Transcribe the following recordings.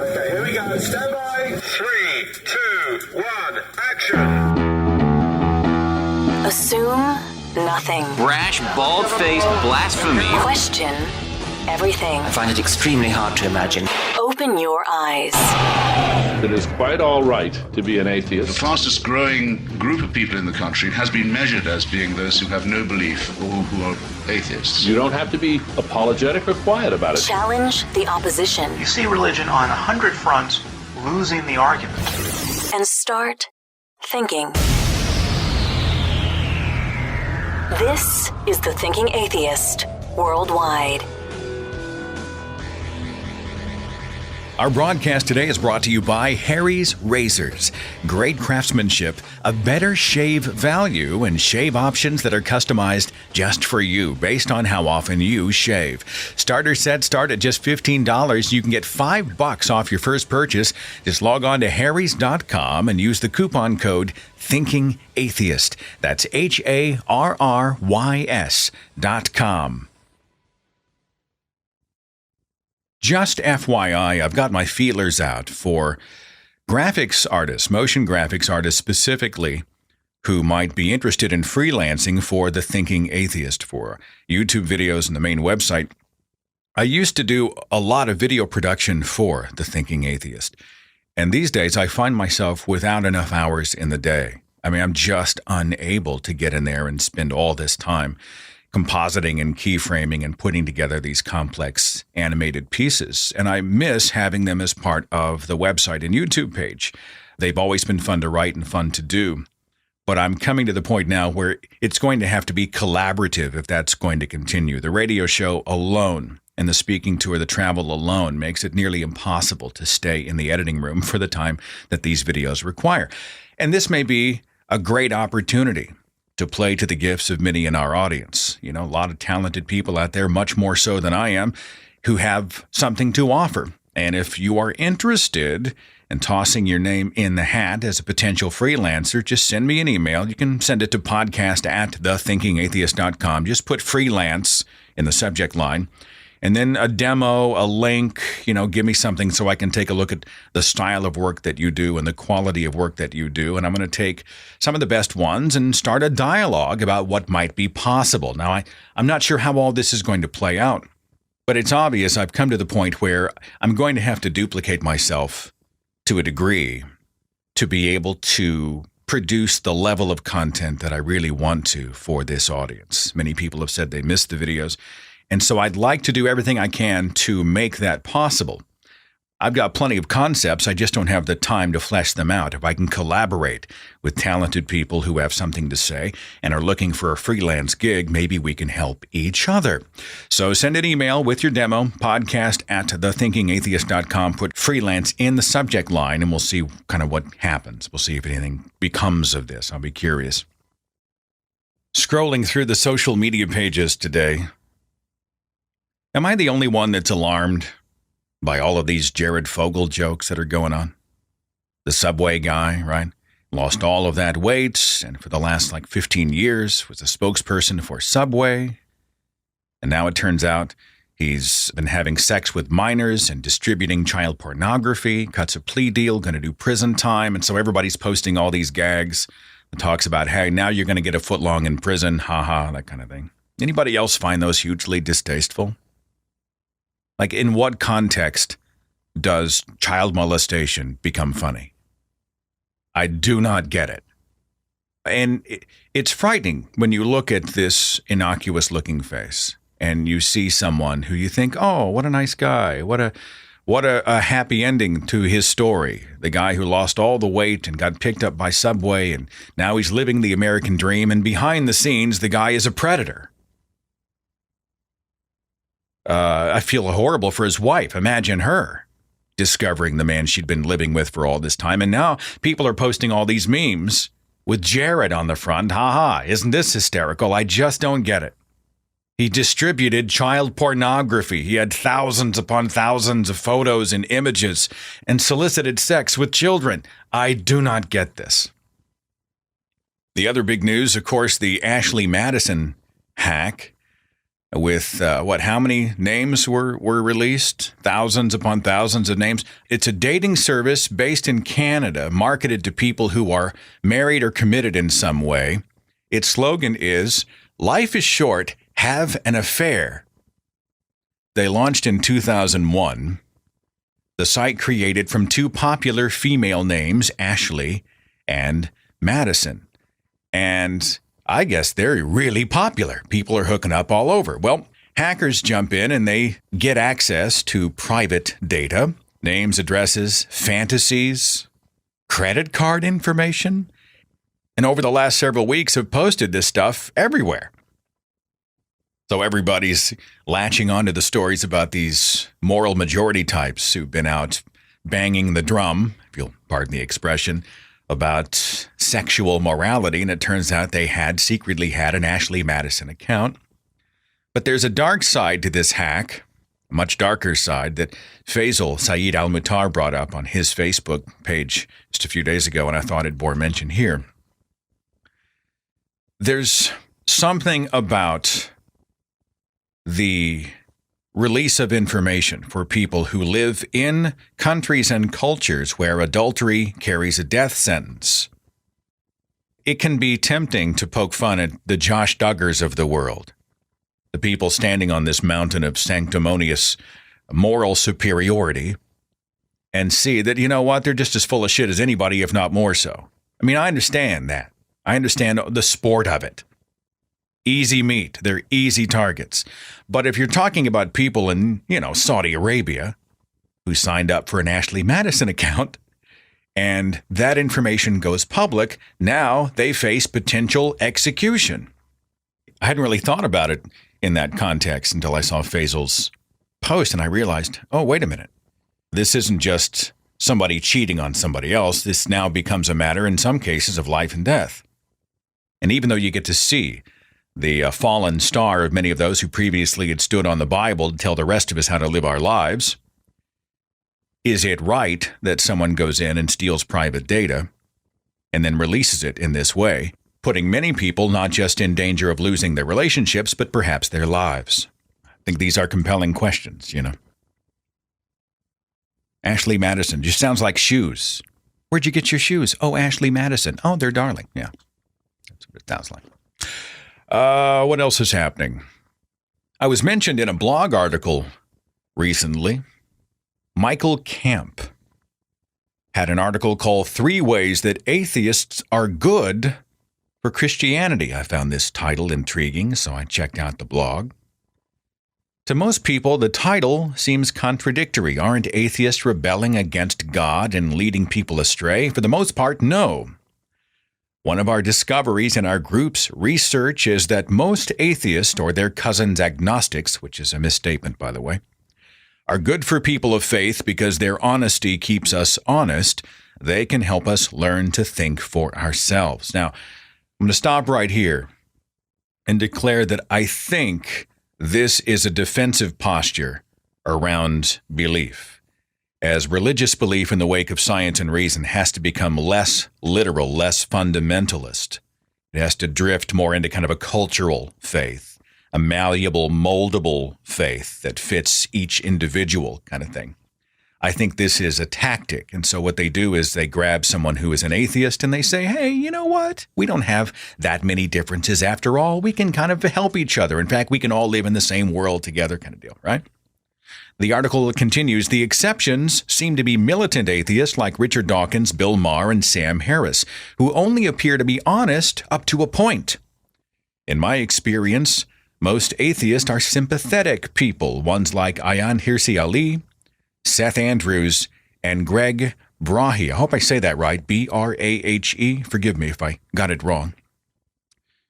Okay, here we go. Stand by. 3, 2, 1, action. Assume nothing. Brash, bald-faced blasphemy. Question everything. I find it extremely hard to imagine. Open your eyes. It is quite all right to be an atheist. The fastest growing group of people in the country has been measured as being those who have no belief or who are atheists. You don't have to be apologetic or quiet about it. Challenge the opposition. You see religion on 100 fronts losing the argument. And start thinking. This is The Thinking Atheist Worldwide. Our broadcast today is brought to you by Harry's Razors. Great craftsmanship, a better shave value, and shave options that are customized just for you based on how often you shave. Starter sets start at just $15. You can get $5 off your first purchase. Just log on to harrys.com and use the coupon code ThinkingAtheist. That's HARRYS.com. Just FYI, I've got my feelers out for graphics artists, motion graphics artists specifically, who might be interested in freelancing for The Thinking Atheist, for YouTube videos and the main website. I used to do a lot of video production for The Thinking Atheist, and these days I find myself without enough hours in the day. I mean, I'm just unable to get in there and spend all this time compositing and keyframing and putting together these complex animated pieces. And I miss having them as part of the website and YouTube page. They've always been fun to write and fun to do. But I'm coming to the point now where it's going to have to be collaborative if that's going to continue. The radio show alone and the speaking tour, the travel alone, makes it nearly impossible to stay in the editing room for the time that these videos require. And this may be a great opportunity to play to the gifts of many in our audience. You know, a lot of talented people out there, much more so than I am, who have something to offer. And if you are interested in tossing your name in the hat as a potential freelancer, just send me an email. You can send it to podcast@thethinkingatheist.com. Just put freelance in the subject line. And then a demo, a link, give me something so I can take a look at the style of work that you do and the quality of work that you do. And I'm going to take some of the best ones and start a dialogue about what might be possible. Now, I'm not sure how all this is going to play out, but it's obvious I've come to the point where I'm going to have to duplicate myself to a degree to be able to produce the level of content that I really want to for this audience. Many people have said they missed the videos. And so I'd like to do everything I can to make that possible. I've got plenty of concepts. I just don't have the time to flesh them out. If I can collaborate with talented people who have something to say and are looking for a freelance gig, maybe we can help each other. So send an email with your demo, podcast@thethinkingatheist.com. Put freelance in the subject line, and we'll see kind of what happens. We'll see if anything becomes of this. I'll be curious. Scrolling through the social media pages today, am I the only one that's alarmed by all of these Jared Fogle jokes that are going on? The Subway guy, right? Lost all of that weight, and for the last 15 years was a spokesperson for Subway. And now it turns out he's been having sex with minors and distributing child pornography, cuts a plea deal, going to do prison time. And so everybody's posting all these gags that talks about, hey, now you're going to get a foot long in prison, haha, that kind of thing. Anybody else find those hugely distasteful? In what context does child molestation become funny? I do not get it. And it's frightening when you look at this innocuous-looking face and you see someone who you think, oh, what a nice guy. What a happy ending to his story. The guy who lost all the weight and got picked up by Subway, and now he's living the American dream, and behind the scenes, the guy is a predator. I feel horrible for his wife. Imagine her discovering the man she'd been living with for all this time. And now people are posting all these memes with Jared on the front. Ha ha, isn't this hysterical? I just don't get it. He distributed child pornography. He had thousands upon thousands of photos and images and solicited sex with children. I do not get this. The other big news, of course, the Ashley Madison hack. with how many names were released? Thousands upon thousands of names. It's a dating service based in Canada, marketed to people who are married or committed in some way. Its slogan is, "Life is short, have an affair." They launched in 2001. The site created from two popular female names, Ashley and Madison. And I guess they're really popular. People are hooking up all over. Well, hackers jump in and they get access to private data, names, addresses, fantasies, credit card information, and over the last several weeks have posted this stuff everywhere. So everybody's latching onto the stories about these moral majority types who've been out banging the drum, if you'll pardon the expression, about sexual morality, and it turns out they had secretly had an Ashley Madison account. But there's a dark side to this hack, a much darker side that Faisal Saeed Al-Mutar brought up on his Facebook page just a few days ago, and I thought it bore mention here. There's something about the release of information for people who live in countries and cultures where adultery carries a death sentence. It can be tempting to poke fun at the Josh Duggars of the world, the people standing on this mountain of sanctimonious moral superiority, and see that, you know what, they're just as full of shit as anybody, if not more so. I mean, I understand that. I understand the sport of it. Easy meat. They're easy targets. But if you're talking about people in, Saudi Arabia who signed up for an Ashley Madison account and that information goes public, now they face potential execution. I hadn't really thought about it in that context until I saw Faisal's post and I realized, oh, wait a minute. This isn't just somebody cheating on somebody else. This now becomes a matter in some cases of life and death. And even though you get to see the fallen star of many of those who previously had stood on the Bible to tell the rest of us how to live our lives, is it right that someone goes in and steals private data and then releases it in this way, putting many people not just in danger of losing their relationships, but perhaps their lives? I think these are compelling questions, Ashley Madison just sounds like shoes. Where'd you get your shoes? Oh, Ashley Madison. Oh, they're darling. Yeah, that's what it sounds like. What else is happening? I was mentioned in a blog article recently. Michael Camp had an article called 3 Ways That Atheists Are Good for Christianity. I found this title intriguing, so I checked out the blog. To most people, the title seems contradictory. Aren't atheists rebelling against God and leading people astray? For the most part, no. One of our discoveries in our group's research is that most atheists, or their cousins agnostics, which is a misstatement, by the way, are good for people of faith because their honesty keeps us honest. They can help us learn to think for ourselves. Now, I'm going to stop right here and declare that I think this is a defensive posture around belief, as religious belief in the wake of science and reason has to become less literal, less fundamentalist. It has to drift more into kind of a cultural faith, a malleable, moldable faith that fits each individual kind of thing. I think this is a tactic. And so what they do is they grab someone who is an atheist and they say, hey, you know what? We don't have that many differences after all. We can kind of help each other. In fact, we can all live in the same world together kind of deal, right? The article continues, the exceptions seem to be militant atheists like Richard Dawkins, Bill Maher, and Sam Harris, who only appear to be honest up to a point. In my experience, most atheists are sympathetic people, ones like Ayaan Hirsi Ali, Seth Andrews, and Greg Brahe. I hope I say that right, Brahe. Forgive me if I got it wrong.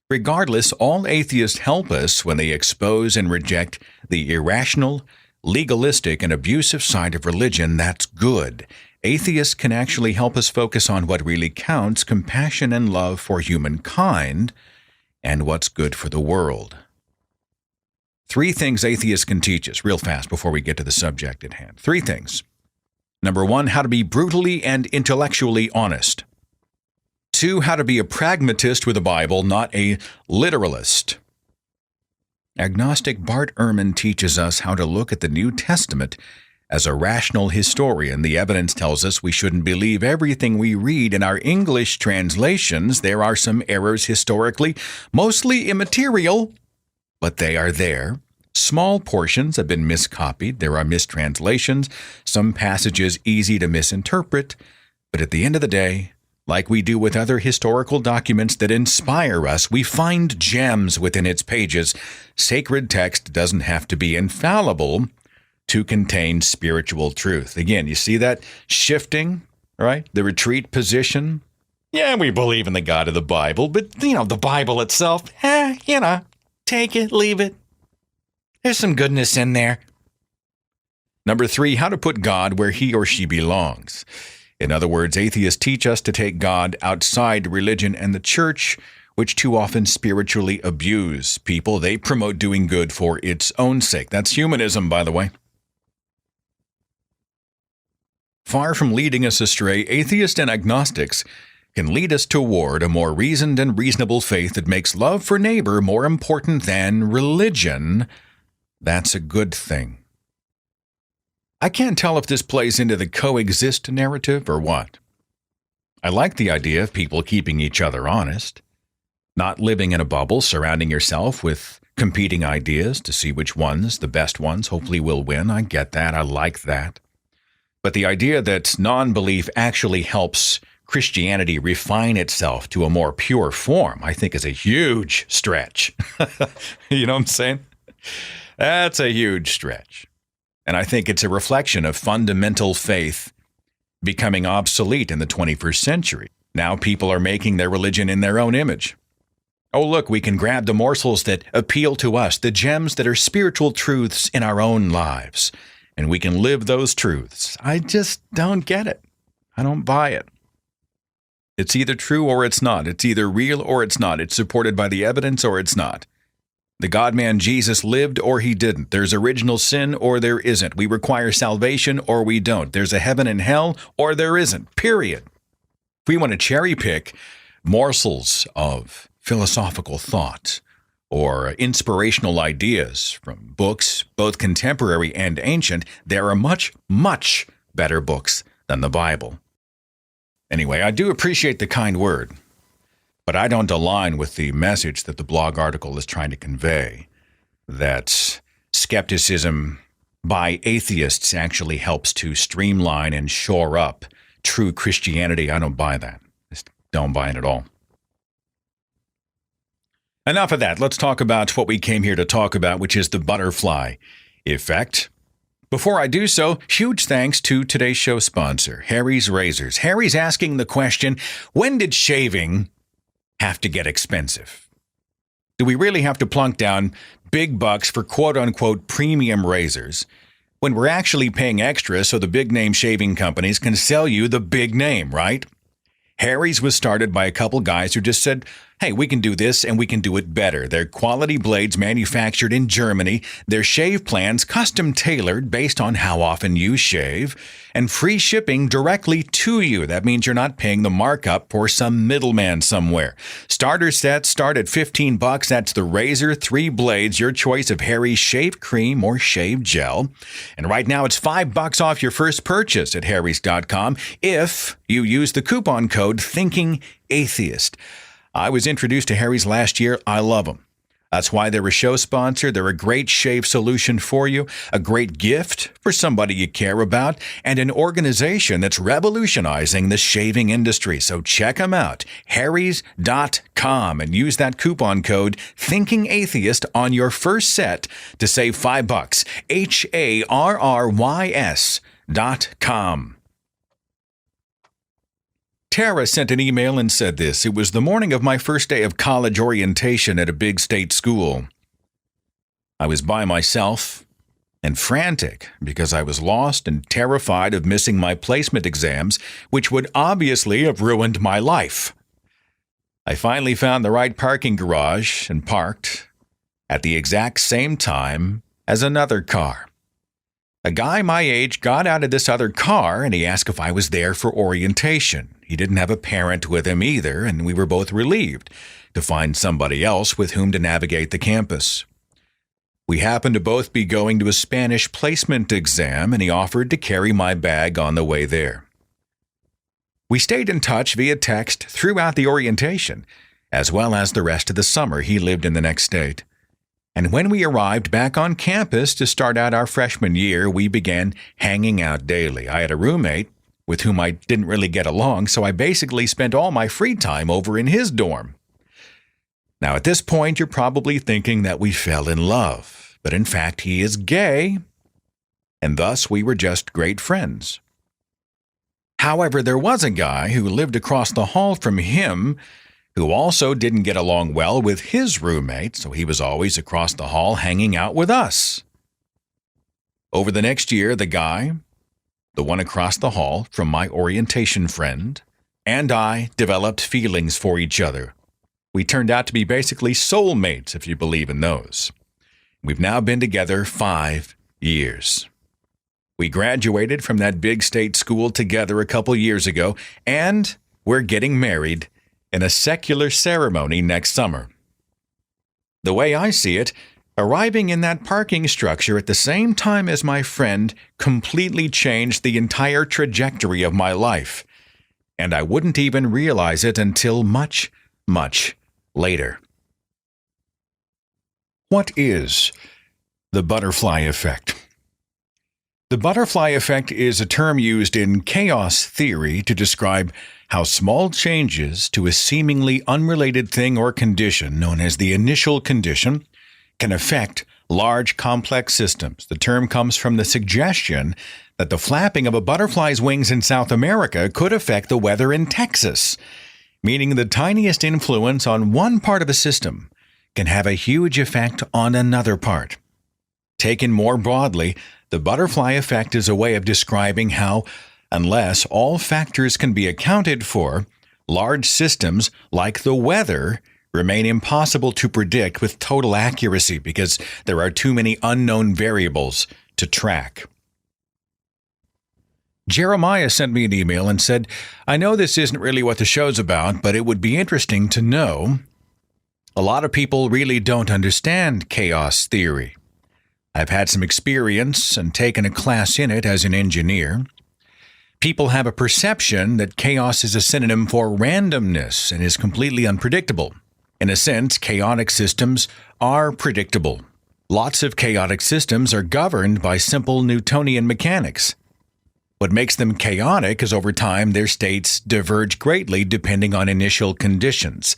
Regardless, all atheists help us when they expose and reject the irrational, legalistic, and abusive side of religion. That's good. Atheists can actually help us focus on what really counts, compassion and love for humankind, and what's good for the world. 3 things atheists can teach us real fast before we get to the subject at hand. 3 things. Number 1, how to be brutally and intellectually honest. 2, how to be a pragmatist with the Bible, not a literalist. Agnostic Bart Ehrman teaches us how to look at the New Testament as a rational historian. The evidence tells us we shouldn't believe everything we read in our English translations. There are some errors historically, mostly immaterial, but they are there. Small portions have been miscopied. There are mistranslations, some passages easy to misinterpret. But at the end of the day, like we do with other historical documents that inspire us, we find gems within its pages. Sacred text doesn't have to be infallible to contain spiritual truth. Again, you see that shifting, right? The retreat position. Yeah, we believe in the God of the Bible, but, the Bible itself, take it, leave it. There's some goodness in there. Number 3, how to put God where he or she belongs. In other words, atheists teach us to take God outside religion and the church, which too often spiritually abuse people. They promote doing good for its own sake. That's humanism, by the way. Far from leading us astray, atheists and agnostics can lead us toward a more reasoned and reasonable faith that makes love for neighbor more important than religion. That's a good thing. I can't tell if this plays into the coexist narrative or what. I like the idea of people keeping each other honest, not living in a bubble, surrounding yourself with competing ideas to see which ones, the best ones, hopefully will win. I get that. I like that. But the idea that non-belief actually helps Christianity refine itself to a more pure form, I think is a huge stretch. You know what I'm saying? That's a huge stretch. And I think it's a reflection of fundamental faith becoming obsolete in the 21st century. Now people are making their religion in their own image. Oh, look, we can grab the morsels that appeal to us, the gems that are spiritual truths in our own lives, and we can live those truths. I just don't get it. I don't buy it. It's either true or it's not. It's either real or it's not. It's supported by the evidence or it's not. The God-man Jesus lived or he didn't. There's original sin or there isn't. We require salvation or we don't. There's a heaven and hell or there isn't. Period. If we want to cherry pick morsels of philosophical thought or inspirational ideas from books, both contemporary and ancient, there are much, much better books than the Bible. Anyway, I do appreciate the kind word, but I don't align with the message that the blog article is trying to convey, that skepticism by atheists actually helps to streamline and shore up true Christianity. I don't buy that. Just don't buy it at all. Enough of that. Let's talk about what we came here to talk about, which is the butterfly effect. Before I do so, huge thanks to today's show sponsor, Harry's Razors. Harry's asking the question, when did shaving have to get expensive? Do we really have to plunk down big bucks for quote-unquote premium razors when we're actually paying extra so the big-name shaving companies can sell you the big name, right? Harry's was started by a couple guys who just said, hey, we can do this and we can do it better. They're quality blades manufactured in Germany. Their shave plans custom tailored based on how often you shave, and free shipping directly to you. That means you're not paying the markup for some middleman somewhere. Starter sets start at $15. That's the razor, 3 blades, your choice of Harry's shave cream or shave gel. And right now it's $5 off your first purchase at harrys.com if you use the coupon code ThinkingAtheist. I was introduced to Harry's last year. I love them. That's why they're a show sponsor. They're a great shave solution for you, a great gift for somebody you care about, and an organization that's revolutionizing the shaving industry. So check them out, harrys.com, and use that coupon code ThinkingAtheist on your first set to save $5. HARRYS.com. Tara sent an email and said this: it was the morning of my first day of college orientation at a big state school. I was by myself and frantic because I was lost and terrified of missing my placement exams, which would obviously have ruined my life. I finally found the right parking garage and parked at the exact same time as another car. A guy my age got out of this other car and he asked if I was there for orientation. He didn't have a parent with him either, and we were both relieved to find somebody else with whom to navigate the campus. We happened to both be going to a Spanish placement exam, and he offered to carry my bag on the way there. We stayed in touch via text throughout the orientation, as well as the rest of the summer. He lived in the next state. And when we arrived back on campus to start out our freshman year, we began hanging out daily. I had a roommate with whom I didn't really get along, so I basically spent all my free time over in his dorm. Now, at this point, you're probably thinking that we fell in love, but in fact, he is gay, and thus we were just great friends. However, there was a guy who lived across the hall from him who also didn't get along well with his roommate, so he was always across the hall hanging out with us. Over the next year, the guy, the one across the hall from my orientation friend, and I developed feelings for each other. We turned out to be basically soulmates, if you believe in those. We've now been together 5 years. We graduated from that big state school together a couple years ago, and we're getting married in a secular ceremony next summer. The way I see it, arriving in that parking structure at the same time as my friend completely changed the entire trajectory of my life, and I wouldn't even realize it until much, much later. What is the butterfly effect? The butterfly effect is a term used in chaos theory to describe how small changes to a seemingly unrelated thing or condition, known as the initial condition, can affect large complex systems. The term comes from the suggestion that the flapping of a butterfly's wings in South America could affect the weather in Texas, meaning the tiniest influence on one part of a system can have a huge effect on another part. Taken more broadly, the butterfly effect is a way of describing how, unless all factors can be accounted for, large systems like the weather remain impossible to predict with total accuracy because there are too many unknown variables to track. Jeremiah sent me an email and said, I know this isn't really what the show's about, but it would be interesting to know. A lot of people really don't understand chaos theory. I've had some experience and taken a class in it as an engineer. People have a perception that chaos is a synonym for randomness and is completely unpredictable. In a sense, chaotic systems are predictable. Lots of chaotic systems are governed by simple Newtonian mechanics. What makes them chaotic is over time their states diverge greatly depending on initial conditions.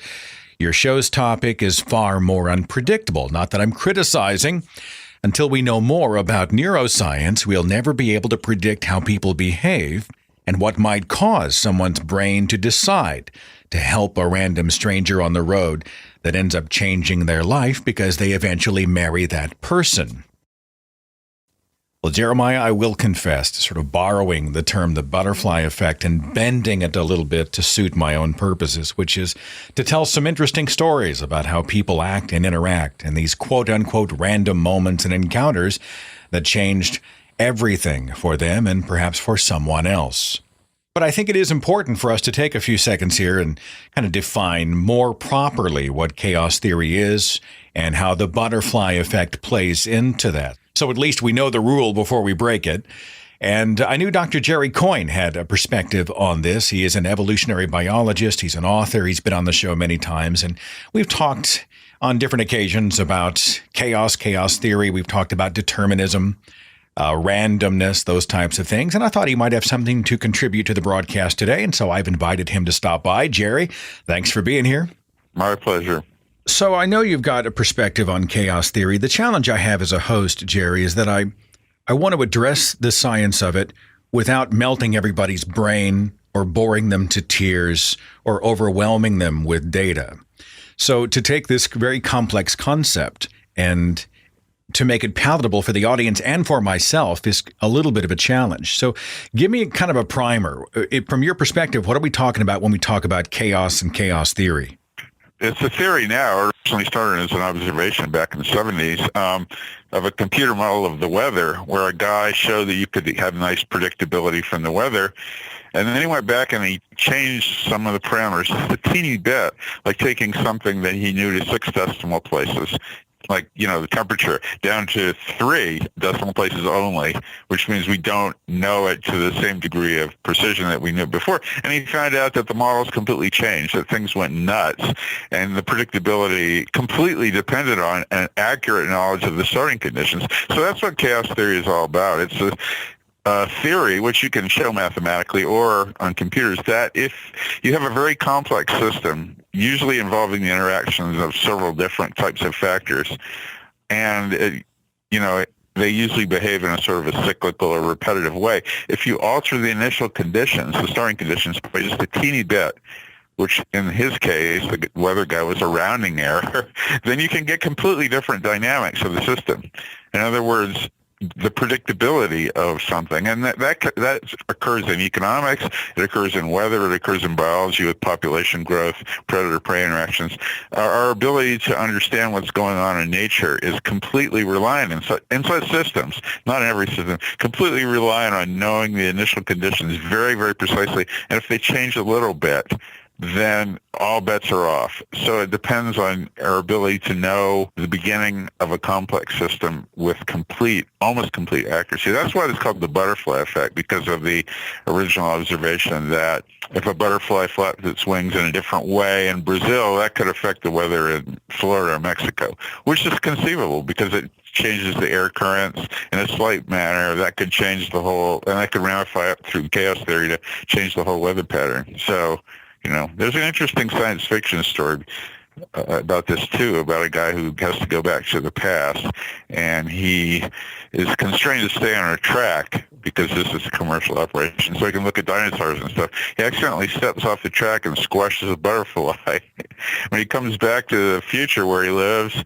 Your show's topic is far more unpredictable. Not that I'm criticizing. Until we know more about neuroscience, we'll never be able to predict how people behave and what might cause someone's brain to decide to help a random stranger on the road that ends up changing their life because they eventually marry that person. Well, Jeremiah, I will confess to sort of borrowing the term the butterfly effect and bending it a little bit to suit my own purposes, which is to tell some interesting stories about how people act and interact in these quote-unquote random moments and encounters that changed everything for them and perhaps for someone else. But I think it is important for us to take a few seconds here and kind of define more properly what chaos theory is and how the butterfly effect plays into that. So at least we know the rule before we break it. And I knew Dr. Jerry Coyne had a perspective on this. He is an evolutionary biologist. He's an author. He's been on the show many times. And we've talked on different occasions about chaos theory. We've talked about determinism, randomness, those types of things. And I thought he might have something to contribute to the broadcast today. And so I've invited him to stop by. Jerry, thanks for being here. My pleasure. So I know you've got a perspective on chaos theory. The challenge I have as a host, Jerry, is that I want to address the science of it without melting everybody's brain or boring them to tears or overwhelming them with data. So to take this very complex concept and to make it palatable for the audience and for myself is a little bit of a challenge. So give me kind of a primer. From your perspective, what are we talking about when we talk about chaos and chaos theory? It's a theory now, originally started as an observation back in the 70s, of a computer model of the weather where a guy showed that you could have nice predictability from the weather. And then he went back and he changed some of the parameters just a teeny bit, like taking something that he knew to 6 decimal places, like, the temperature, down to 3 decimal places only, which means we don't know it to the same degree of precision that we knew before. And he found out that the models completely changed, that things went nuts, and the predictability completely depended on an accurate knowledge of the starting conditions. So that's what chaos theory is all about. It's a theory, which you can show mathematically or on computers, that if you have a very complex system, usually involving the interactions of several different types of factors, and they usually behave in a sort of a cyclical or repetitive way. If you alter the initial conditions, the starting conditions, by just a teeny bit, which in his case, the weather guy was a rounding error, then you can get completely different dynamics of the system. In other words, the predictability of something, and that occurs in economics, it occurs in weather, it occurs in biology with population growth, predator-prey interactions. Our ability to understand what's going on in nature is completely reliant in such systems, not in every system, completely reliant on knowing the initial conditions very, very precisely, and if they change a little bit, then all bets are off. So it depends on our ability to know the beginning of a complex system with almost complete accuracy. That's why it's called the butterfly effect, because of the original observation that if a butterfly flaps its wings in a different way in Brazil, that could affect the weather in Florida or Mexico, which is conceivable because it changes the air currents in a slight manner. That could change the whole, and that could ramify up through chaos theory to change the whole weather pattern. So, there's an interesting science fiction story about this too, about a guy who has to go back to the past, and he is constrained to stay on a track because this is a commercial operation, so he can look at dinosaurs and stuff. He accidentally steps off the track and squashes a butterfly. When he comes back to the future where he lives,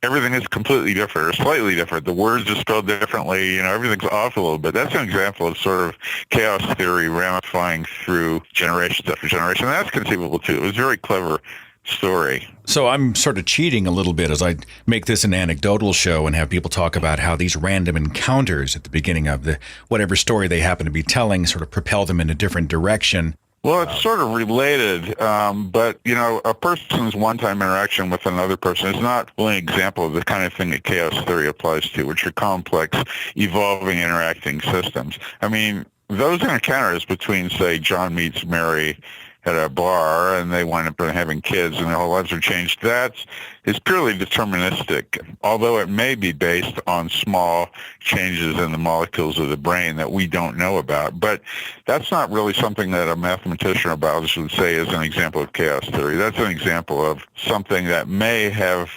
everything is completely different or slightly different. The words are spelled differently. Everything's off a little bit. That's an example of sort of chaos theory ramifying through generation after generation. And that's conceivable too. It was a very clever story. So I'm sort of cheating a little bit as I make this an anecdotal show and have people talk about how these random encounters at the beginning of whatever story they happen to be telling sort of propel them in a different direction. Well, it's sort of related, but, a person's one-time interaction with another person is not really an example of the kind of thing that chaos theory applies to, which are complex, evolving, interacting systems. I mean, those encounters between, say, John meets Mary at a bar and they wind up having kids and their whole lives are changed, that is purely deterministic, although it may be based on small changes in the molecules of the brain that we don't know about. But that's not really something that a mathematician or biologist would say is an example of chaos theory. That's an example of something that may have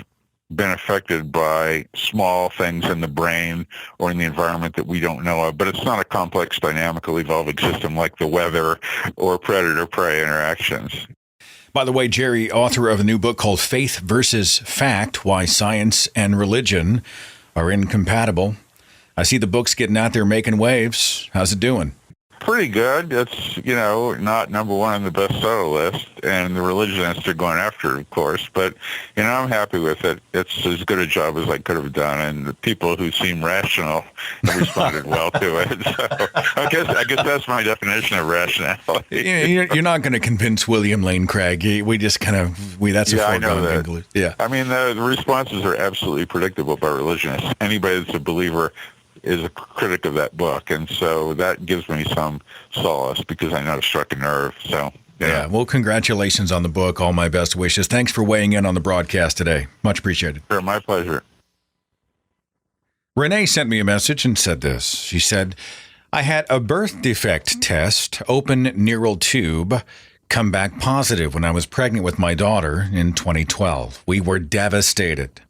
been affected by small things in the brain or in the environment that we don't know of, but it's not a complex, dynamical, evolving system like the weather or predator-prey interactions. By the way, Jerry, author of a new book called Faith versus Fact, Why Science and Religion Are Incompatible. I see the book's getting out there making waves. How's it doing? Pretty good. It's, not number one on the bestseller list, and the religionists are going after it, of course, but, I'm happy with it. It's as good a job as I could have done, and the people who seem rational have responded well to it. So I guess that's my definition of rationality. You're not going to convince William Lane Craig. We just that's a foregone conclusion. Yeah. I mean, the responses are absolutely predictable by religionists. Anybody that's a believer is a critic of that book, and so that gives me some solace because I know it struck a nerve. So yeah. Well, congratulations on the book. All my best wishes. Thanks for weighing in on the broadcast today. Much appreciated. Sure, my pleasure. Renee sent me a message and said this. She said, I had a birth defect test, open neural tube, come back positive when I was pregnant with my daughter in 2012. We were devastated,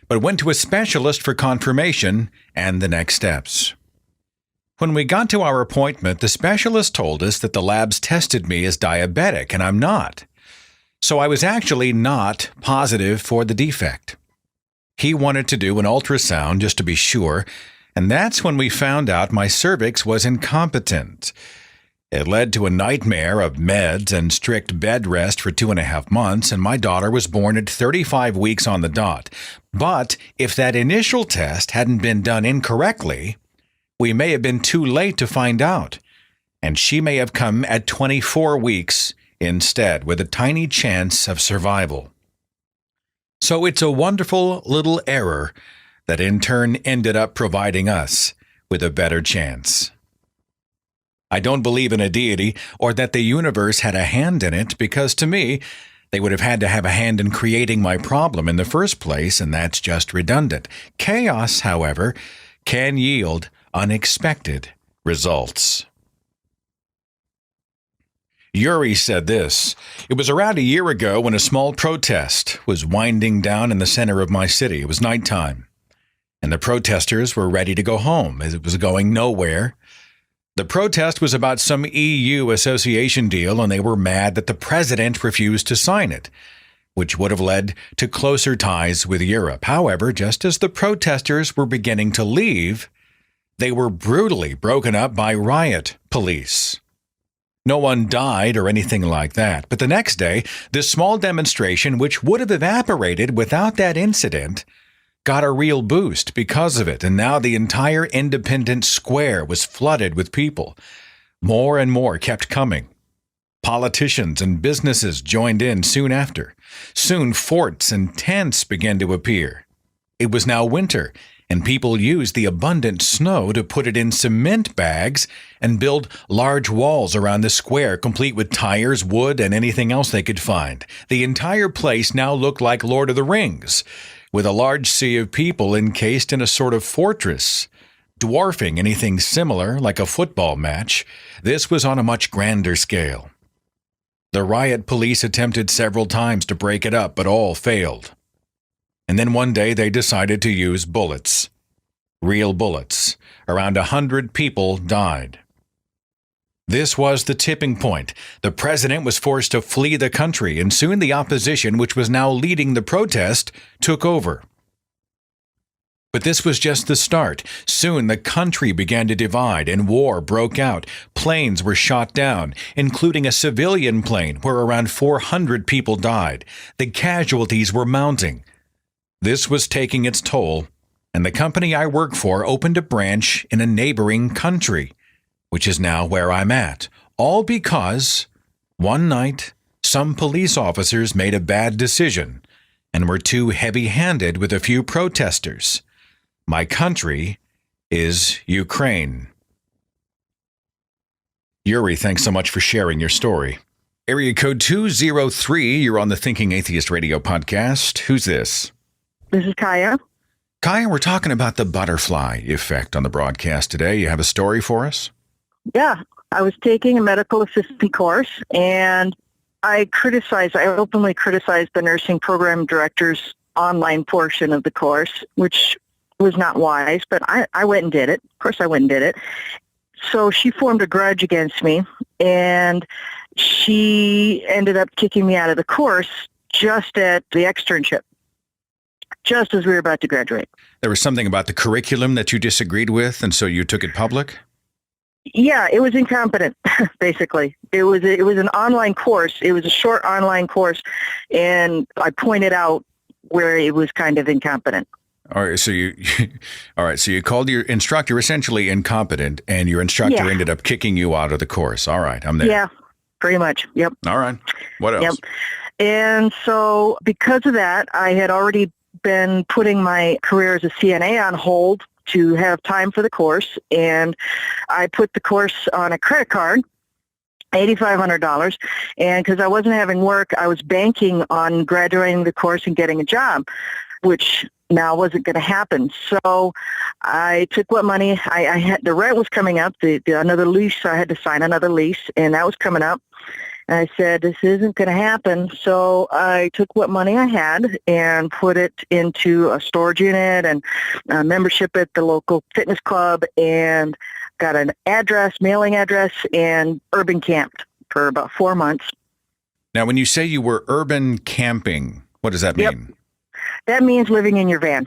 but went to a specialist for confirmation and the next steps. When we got to our appointment, the specialist told us that the labs tested me as diabetic, and I'm not. So I was actually not positive for the defect. He wanted to do an ultrasound just to be sure, and that's when we found out my cervix was incompetent. It led to a nightmare of meds and strict bed rest for 2.5 months, and my daughter was born at 35 weeks on the dot. But if that initial test hadn't been done incorrectly, we may have been too late to find out, and she may have come at 24 weeks instead, with a tiny chance of survival. So it's a wonderful little error that in turn ended up providing us with a better chance. I don't believe in a deity or that the universe had a hand in it because to me, they would have had to have a hand in creating my problem in the first place, and that's just redundant. Chaos, however, can yield unexpected results. Yuri said this: "It was around a year ago when a small protest was winding down in the center of my city. It was nighttime, and the protesters were ready to go home as it was going nowhere. The protest was about some EU association deal, and they were mad that the president refused to sign it, which would have led to closer ties with Europe. However, just as the protesters were beginning to leave, they were brutally broken up by riot police. No one died or anything like that, but the next day, this small demonstration, which would have evaporated without that incident, got a real boost because of it, and now the entire Independence Square was flooded with people. More and more kept coming. Politicians and businesses joined in soon after. Soon forts and tents began to appear. It was now winter, and people used the abundant snow to put it in cement bags and build large walls around the square, complete with tires, wood, and anything else they could find. The entire place now looked like Lord of the Rings, with a large sea of people encased in a sort of fortress, dwarfing anything similar like a football match. This was on a much grander scale. The riot police attempted several times to break it up, but all failed. And then one day they decided to use bullets. Real bullets. Around 100 people died. This was the tipping point. The president was forced to flee the country, and soon the opposition, which was now leading the protest, took over. But this was just the start. Soon the country began to divide, and war broke out. Planes were shot down, including a civilian plane where around 400 people died. The casualties were mounting. This was taking its toll, and the company I work for opened a branch in a neighboring country, which is now where I'm at, all because one night some police officers made a bad decision and were too heavy-handed with a few protesters. My country is Ukraine." Yuri, thanks so much for sharing your story. Area code 203, you're on the Thinking Atheist Radio podcast. Who's this? This is Kaya. Kaya, we're talking about the butterfly effect on the broadcast today. You have a story for us? Yeah, I was taking a medical assistant course, and I openly criticized the nursing program director's online portion of the course, which was not wise, but I went and did it. Of course, I went and did it. So she formed a grudge against me, and she ended up kicking me out of the course just at the externship, just as we were about to graduate. There was something about the curriculum that you disagreed with, and so you took it public? Yeah, it was incompetent, basically. It was an online course. It was a short online course, and I pointed out where it was kind of incompetent. All right, so you called your instructor essentially incompetent, and your instructor ended up kicking you out of the course. All right, I'm there. Yeah, pretty much. Yep. All right. What else? Yep. And so because of that, I had already been putting my career as a CNA on hold to have time for the course, and I put the course on a credit card, $8,500, and because I wasn't having work, I was banking on graduating the course and getting a job, which now wasn't going to happen. So I took what money I had. The rent was coming up, another lease, so I had to sign another lease, and that was coming up. And I said, this isn't going to happen. So I took what money I had and put it into a storage unit and a membership at the local fitness club, and got an address, mailing address, and urban camped for about 4 months. Now, when you say you were urban camping, what does that mean? Yep. That means living in your van.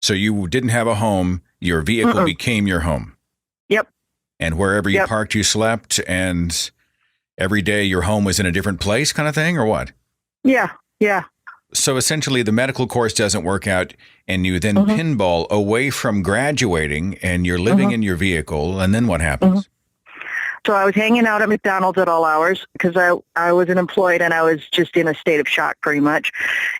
So you didn't have a home. Your vehicle became your home. Yep. And wherever you parked, you slept, and every day your home was in a different place kind of thing, or what? Yeah, yeah. So essentially the medical course doesn't work out, and you then pinball away from graduating, and you're living in your vehicle, and then what happens? So I was hanging out at McDonald's at all hours because I wasn't employed and I was just in a state of shock pretty much.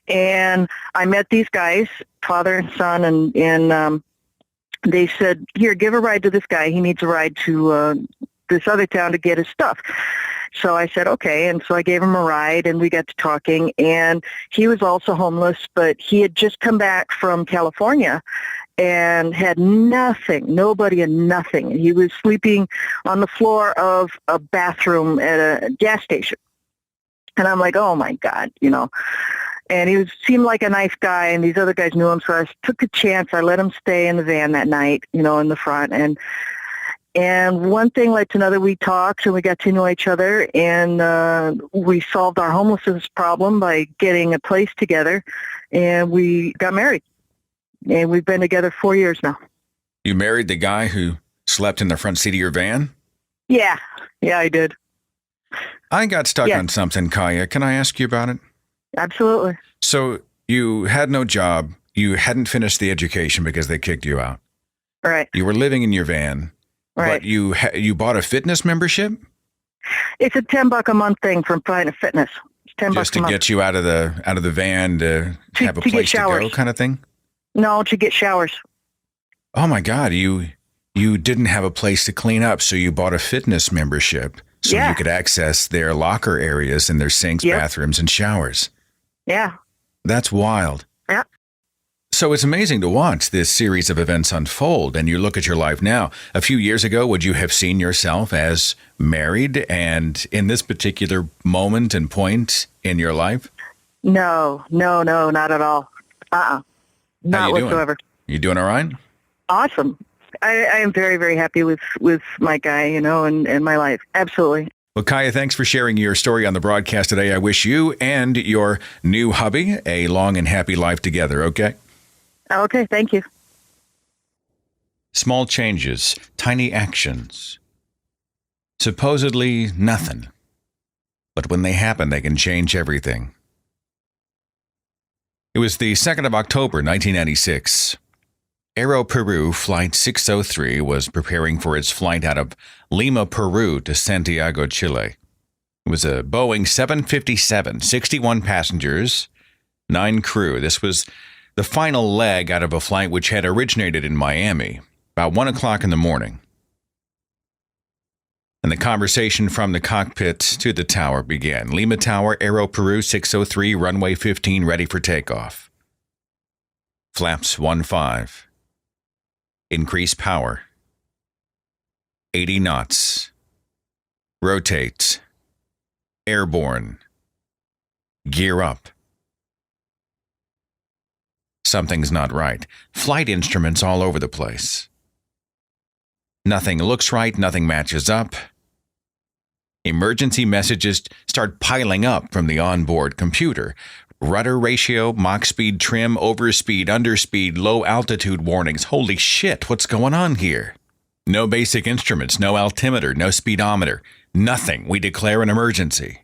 And I met these guys, father and son, and they said, here, give a ride to this guy. He needs a ride to this other town to get his stuff. So I said, okay. And so I gave him a ride and we got to talking. And he was also homeless, but he had just come back from California and had nothing, nobody and nothing. He was sleeping on the floor of a bathroom at a gas station. And I'm like, oh, my God, you know. And he seemed like a nice guy, and these other guys knew him, so I took a chance. I let him stay in the van that night, you know, in the front. And one thing led to another. We talked, and we got to know each other, and we solved our homelessness problem by getting a place together, and we got married. And we've been together 4 years now. You married the guy who slept in the front seat of your van? Yeah, I did. I got stuck on something, Kaya. Can I ask you about it? Absolutely. So you had no job. You hadn't finished the education because they kicked you out. Right. You were living in your van. Right. But you bought a fitness membership? It's a $10 a month thing from Planet Fitness. It's $10 a month. Just to get you out of the van to have a place to go kind of thing? No, to get showers. Oh my God, you didn't have a place to clean up, so you bought a fitness membership so you could access their locker areas and their sinks, bathrooms, and showers. Yeah. That's wild. Yeah. So it's amazing to watch this series of events unfold, and you look at your life now. A few years ago, would you have seen yourself as married and in this particular moment and point in your life? No, not at all. Not whatsoever. You doing all right? Awesome. I am very, very happy with my guy, you know, and my life. Absolutely. Well, Kaya, thanks for sharing your story on the broadcast today. I wish you and your new hubby a long and happy life together, okay? Okay, thank you. Small changes, tiny actions. Supposedly nothing. But when they happen, they can change everything. It was the 2nd of October, 1996. Aero Peru Flight 603 was preparing for its flight out of Lima, Peru to Santiago, Chile. It was a Boeing 757, 61 passengers, 9 crew. This was the final leg out of a flight which had originated in Miami, about 1 o'clock in the morning. And the conversation from the cockpit to the tower began. Lima Tower, Aero Peru 603, runway 15, ready for takeoff. Flaps 15. Increase power. 80 knots. Rotate. Airborne. Gear up. Something's not right. Flight instruments all over the place. Nothing looks right, nothing matches up. Emergency messages start piling up from the onboard computer. Rudder ratio, Mach speed trim, overspeed, underspeed, low altitude warnings. Holy shit, what's going on here? No basic instruments, no altimeter, no speedometer, nothing. We declare an emergency.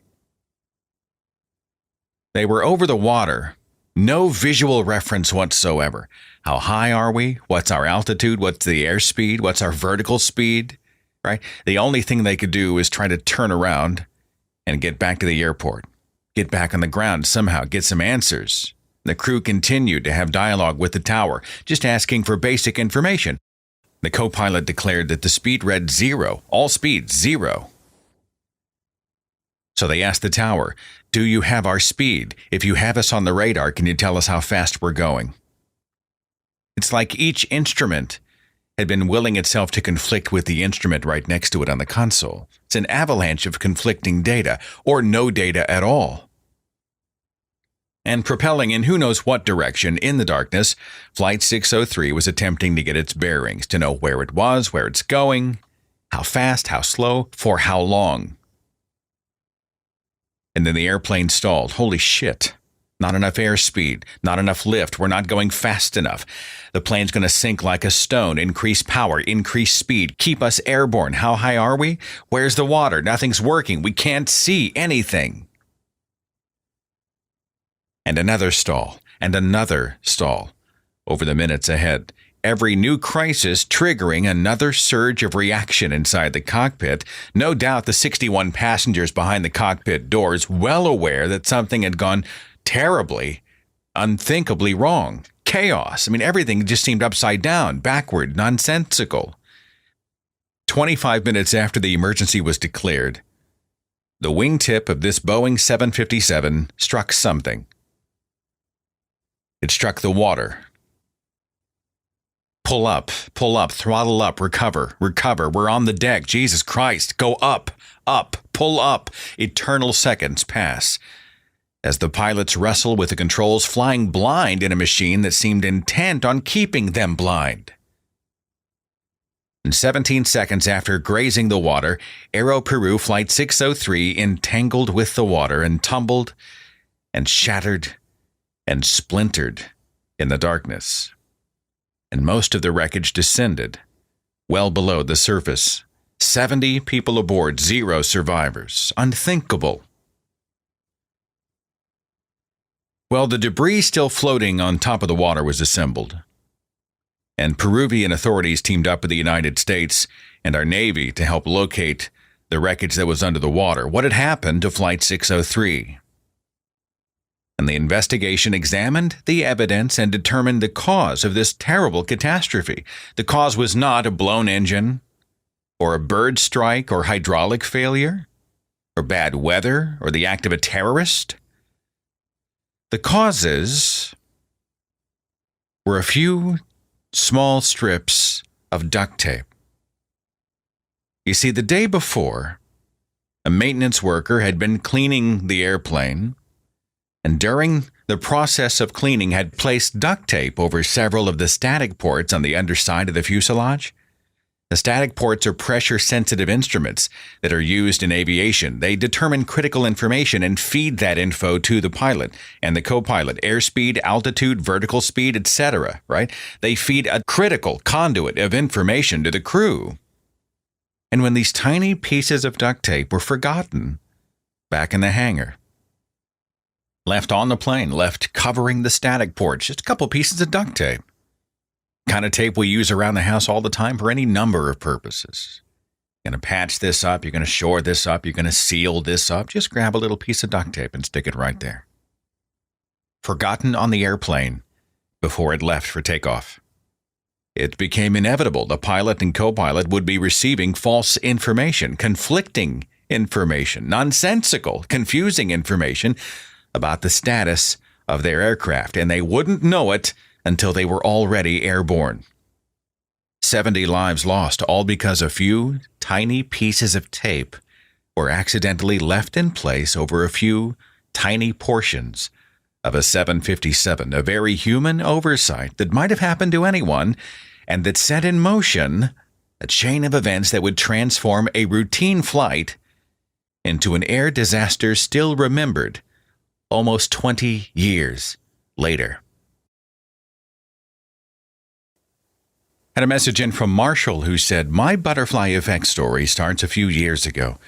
They were over the water. No visual reference whatsoever. How high are we? What's our altitude? What's the airspeed? What's our vertical speed? Right? The only thing they could do is try to turn around and get back to the airport. Get back on the ground somehow, get some answers. The crew continued to have dialogue with the tower, just asking for basic information. The co-pilot declared that the speed read 0, all speeds 0. So they asked the tower, do you have our speed? If you have us on the radar, can you tell us how fast we're going? It's like each instrument had been willing itself to conflict with the instrument right next to it on the console. It's an avalanche of conflicting data, or no data at all. And propelling in who knows what direction in the darkness, Flight 603 was attempting to get its bearings, to know where it was, where it's going, how fast, how slow, for how long. And then the airplane stalled. Holy shit. Not enough airspeed, not enough lift. We're not going fast enough. The plane's going to sink like a stone. Increase power, increase speed, keep us airborne. How high are we? Where's the water? Nothing's working. We can't see anything. And another stall, and another stall. Over the minutes ahead, every new crisis triggering another surge of reaction inside the cockpit. No doubt the 61 passengers behind the cockpit doors well aware that something had gone terribly, unthinkably wrong. Chaos. I mean, everything just seemed upside down, backward, nonsensical. 25 minutes after the emergency was declared, the wingtip of this Boeing 757 struck something. It struck the water. Pull up, throttle up, recover. We're on the deck. Jesus Christ, go up, pull up. Eternal seconds pass as the pilots wrestle with the controls, flying blind in a machine that seemed intent on keeping them blind. And 17 seconds after grazing the water, Aero Peru Flight 603 entangled with the water and tumbled and shattered and splintered in the darkness. And most of the wreckage descended well below the surface. 70 people aboard, 0 survivors. Unthinkable. Well, the debris still floating on top of the water was assembled, and Peruvian authorities teamed up with the United States and our Navy to help locate the wreckage that was under the water. What had happened to Flight 603? And the investigation examined the evidence and determined the cause of this terrible catastrophe. The cause was not a blown engine, or a bird strike, or hydraulic failure, or bad weather, or the act of a terrorist. The causes were a few small strips of duct tape. You see, the day before, a maintenance worker had been cleaning the airplane, and during the process of cleaning had placed duct tape over several of the static ports on the underside of the fuselage. The static ports are pressure-sensitive instruments that are used in aviation. They determine critical information and feed that info to the pilot and the co-pilot. Airspeed, altitude, vertical speed, etc., right? They feed a critical conduit of information to the crew. And when these tiny pieces of duct tape were forgotten back in the hangar, left on the plane, left covering the static ports, just a couple pieces of duct tape. Kind of tape we use around the house all the time for any number of purposes. You're going to patch this up, you're going to shore this up, you're going to seal this up. Just grab a little piece of duct tape and stick it right there. Forgotten on the airplane before it left for takeoff. It became inevitable the pilot and co-pilot would be receiving false information, conflicting information, nonsensical, confusing information about the status of their aircraft, and they wouldn't know it until they were already airborne. 70 lives lost, all because a few tiny pieces of tape were accidentally left in place over a few tiny portions of a 757, a very human oversight that might have happened to anyone, and that set in motion a chain of events that would transform a routine flight into an air disaster still remembered almost 20 years later. Had a message in from Marshall who said, "My butterfly effect story starts a few years ago.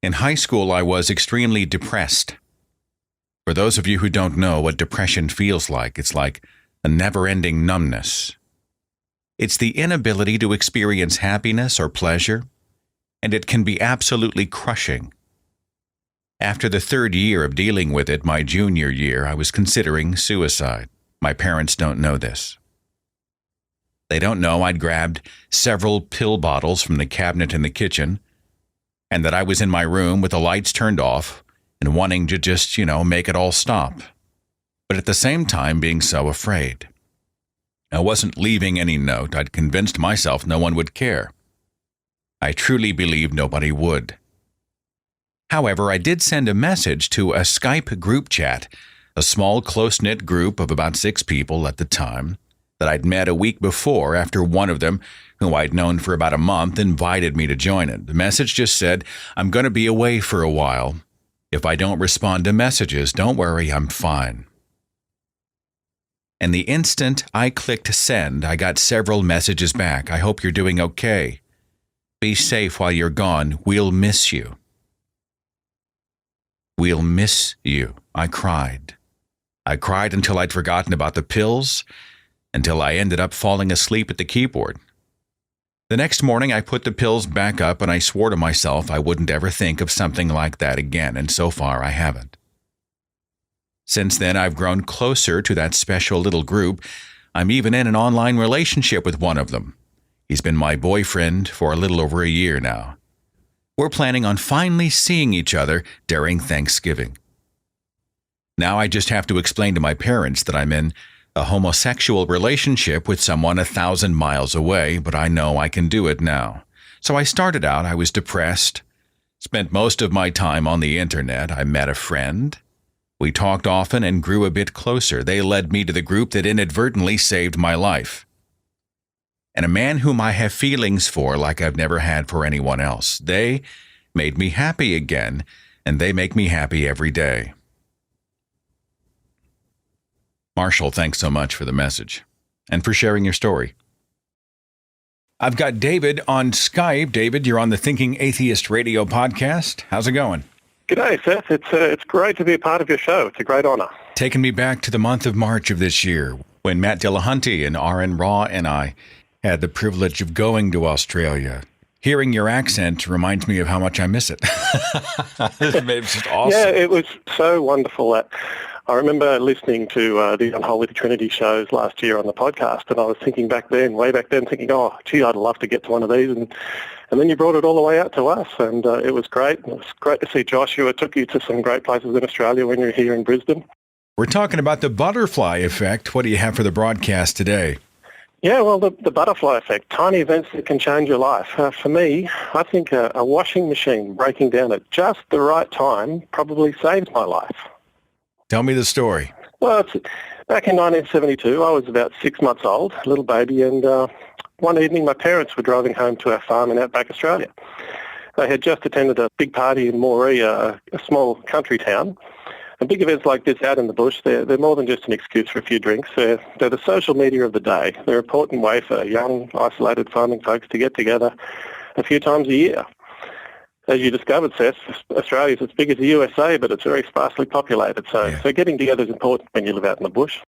In high school, I was extremely depressed. For those of you who don't know what depression feels like, it's like a never-ending numbness. It's the inability to experience happiness or pleasure, and it can be absolutely crushing. After the third year of dealing with it, my junior year, I was considering suicide. My parents don't know this. They don't know I'd grabbed several pill bottles from the cabinet in the kitchen, and that I was in my room with the lights turned off and wanting to just, make it all stop. But at the same time being so afraid. I wasn't leaving any note. I'd convinced myself no one would care. I truly believed nobody would. However, I did send a message to a Skype group chat, a small close-knit group of about 6 people at the time, that I'd met a week before after one of them, who I'd known for about a month, invited me to join it. The message just said, "I'm going to be away for a while. If I don't respond to messages, don't worry, I'm fine." And the instant I clicked send, I got several messages back. "I hope you're doing okay. Be safe while you're gone. We'll miss you." "We'll miss you." I cried. I cried until I'd forgotten about the pills until I ended up falling asleep at the keyboard. The next morning, I put the pills back up and I swore to myself I wouldn't ever think of something like that again, and so far I haven't. Since then, I've grown closer to that special little group. I'm even in an online relationship with one of them. He's been my boyfriend for a little over a year now. We're planning on finally seeing each other during Thanksgiving. Now I just have to explain to my parents that I'm in a homosexual relationship with someone 1,000 miles away, but I know I can do it now. So I started out, I was depressed, spent most of my time on the internet. I met a friend. We talked often and grew a bit closer. They led me to the group that inadvertently saved my life. And a man whom I have feelings for like I've never had for anyone else. They made me happy again, and they make me happy every day. Marshall, thanks so much for the message and for sharing your story. I've got David on Skype. David, you're on the Thinking Atheist radio podcast. How's it going? G'day, Seth. It's great to be a part of your show. It's a great honor. Taking me back to the month of March of this year when Matt Dillahunty and Aaron Raw and I had the privilege of going to Australia. Hearing your accent reminds me of how much I miss it. It's just awesome. Yeah, it was so wonderful. I remember listening to the Unholy Trinity shows last year on the podcast, and I was thinking way back then, oh, gee, I'd love to get to one of these. And then you brought it all the way out to us, and it was great. It was great to see Joshua. It took you to some great places in Australia when you were here in Brisbane. We're talking about the butterfly effect. What do you have for the broadcast today? Yeah, well, the butterfly effect, tiny events that can change your life. For me, I think a washing machine breaking down at just the right time probably saved my life. Tell me the story. Well, back in 1972, I was about 6 months old, a little baby, and one evening my parents were driving home to our farm in outback Australia. They had just attended a big party in Moree, a small country town. And big events like this out in the bush, they're more than just an excuse for a few drinks. They're the social media of the day. They're an important way for young, isolated farming folks to get together a few times a year. As you discovered, Seth, Australia's as big as the USA, but it's very sparsely populated. So getting together is important when you live out in the bush.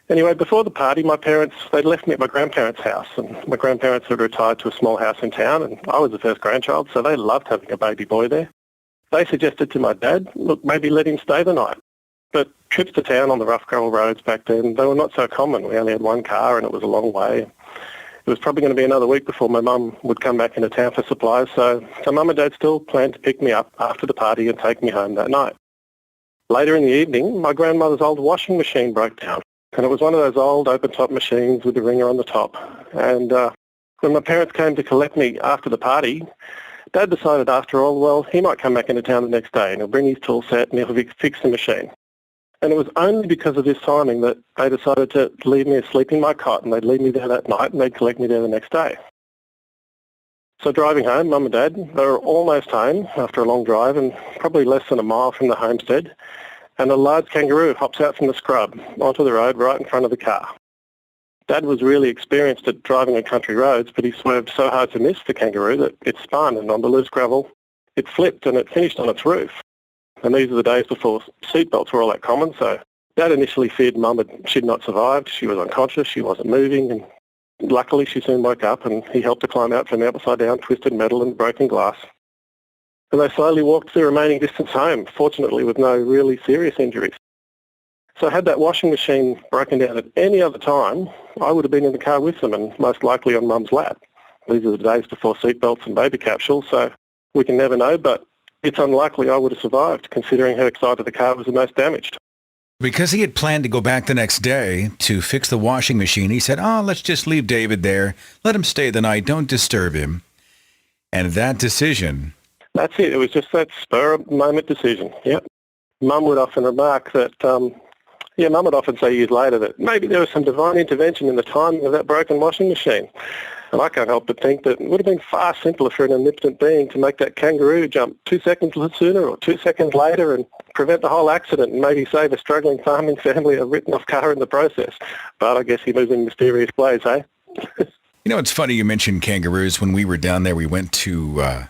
Anyway, before the party, my parents, they'd left me at my grandparents' house. And my grandparents had retired to a small house in town, and I was the first grandchild, so they loved having a baby boy there. They suggested to my dad, look, maybe let him stay the night. But trips to town on the rough gravel roads back then, they were not so common. We only had one car and it was a long way. It was probably going to be another week before my mum would come back into town for supplies, so Mum and Dad still planned to pick me up after the party and take me home that night. Later in the evening, my grandmother's old washing machine broke down, and it was one of those old open-top machines with the wringer on the top. And when my parents came to collect me after the party, Dad decided after all, well, he might come back into town the next day and he'll bring his tool set and he'll fix the machine. And it was only because of this timing that they decided to leave me asleep in my cot, and they'd leave me there that night and they'd collect me there the next day. So driving home, Mum and Dad, they were almost home after a long drive and probably less than a mile from the homestead, and a large kangaroo hops out from the scrub onto the road right in front of the car. Dad was really experienced at driving on country roads, but he swerved so hard to miss the kangaroo that it spun, and on the loose gravel, it flipped and it finished on its roof. And these are the days before seatbelts were all that common, so Dad initially feared Mum she'd not survived. She was unconscious, she wasn't moving, and luckily she soon woke up and he helped her climb out from the upside-down twisted metal and broken glass. And they slowly walked the remaining distance home, fortunately with no really serious injuries. So had that washing machine broken down at any other time, I would have been in the car with them and most likely on Mum's lap. These are the days before seatbelts and baby capsules, so we can never know, but it's unlikely I would have survived, considering how excited the car was the most damaged. Because he had planned to go back the next day to fix the washing machine, he said, let's just leave David there. Let him stay the night. Don't disturb him. And that decision... That's it. It was just that spur-of-the-moment decision, yep. Mum would often remark that, Mum would often say years later that maybe there was some divine intervention in the timing of that broken washing machine. And I can't help but think that it would have been far simpler for an omnipotent being to make that kangaroo jump 2 seconds sooner or 2 seconds later and prevent the whole accident and maybe save a struggling farming family a written-off car in the process. But I guess he moves in mysterious ways, eh? It's funny you mentioned kangaroos. When we were down there, we went to,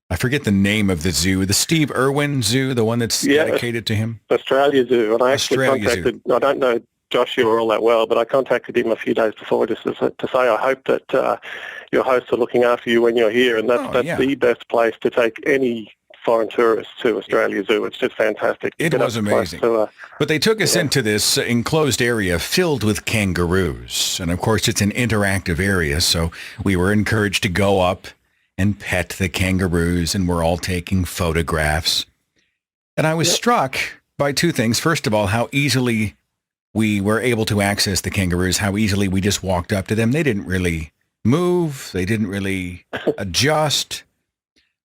I forget the name of the zoo, the Steve Irwin Zoo, the one that's dedicated to him? Australia Zoo. And I actually contacted, I don't know Joshua all that well, but I contacted him a few days before just to say I hope that your hosts are looking after you when you're here, and that's the best place to take any foreign tourists to Australia Zoo. It's just fantastic. It was amazing. But they took us into this enclosed area filled with kangaroos. And of course, it's an interactive area, so we were encouraged to go up and pet the kangaroos, and we're all taking photographs. And I was struck by two things. First of all, how easily we were able to access the kangaroos, how easily we just walked up to them. They didn't really move. They didn't really adjust.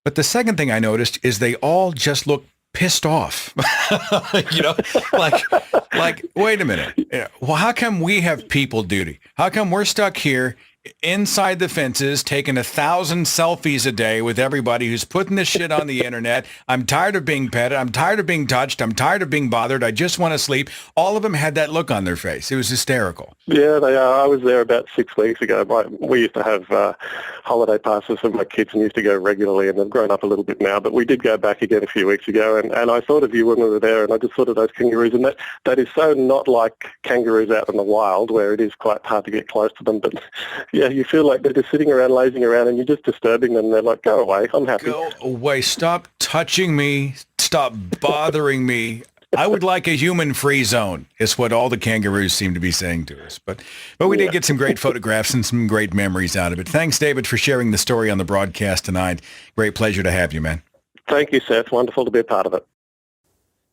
But the second thing I noticed is they all just look pissed off. like, wait a minute. Well, how come we have people duty? How come we're stuck here inside the fences taking 1,000 selfies a day with everybody who's putting this shit on the internet? I'm tired of being petted. I'm tired of being touched. I'm tired of being bothered. I just want to sleep. All of them had that look on their face. It was hysterical. Yeah, they are. I was there about 6 weeks ago. We used to have holiday passes for my kids and used to go regularly, and they've grown up a little bit now. But we did go back again a few weeks ago, and I thought of you when we were there, and I just thought of those kangaroos. And that is so not like kangaroos out in the wild, where it is quite hard to get close to them. But yeah, you feel like they're just sitting around, lazing around, and you're just disturbing them. They're like, go away, I'm happy. Go away. Stop touching me. Stop bothering me. I would like a human-free zone, is what all the kangaroos seem to be saying to us. But we did get some great photographs and some great memories out of it. Thanks, David, for sharing the story on the broadcast tonight. Great pleasure to have you, man. Thank you, Seth. Wonderful to be a part of it.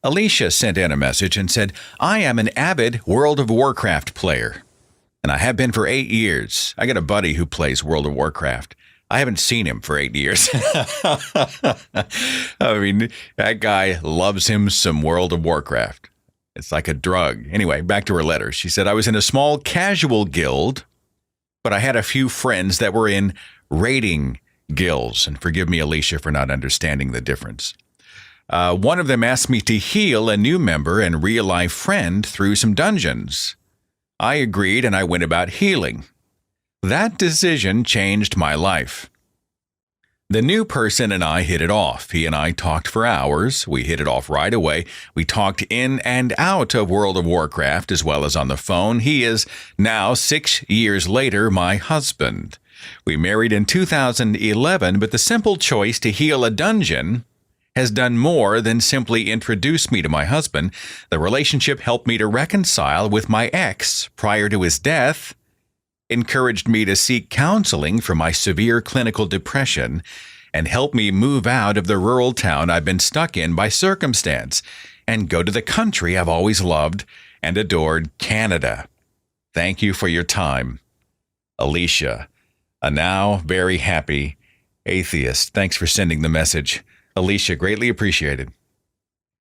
Alicia sent in a message and said, I am an avid World of Warcraft player, and I have been for 8 years. I got a buddy who plays World of Warcraft. I haven't seen him for 8 years. I mean, that guy loves him some World of Warcraft. It's like a drug. Anyway, back to her letter. She said, I was in a small casual guild, but I had a few friends that were in raiding guilds. And forgive me, Alicia, for not understanding the difference. One of them asked me to heal a new member and real-life friend through some dungeons. I agreed, and I went about healing. That decision changed my life. The new person and I hit it off. He and I talked for hours. We hit it off right away. We talked in and out of World of Warcraft as well as on the phone. He is now 6 years later my husband. We married in 2011, but the simple choice to heal a dungeon has done more than simply introduce me to my husband. The relationship helped me to reconcile with my ex prior to his death, encouraged me to seek counseling for my severe clinical depression, and helped me move out of the rural town I've been stuck in by circumstance and go to the country I've always loved and adored, Canada. Thank you for your time. Alicia, a now very happy atheist. Thanks for sending the message. Alicia, greatly appreciated.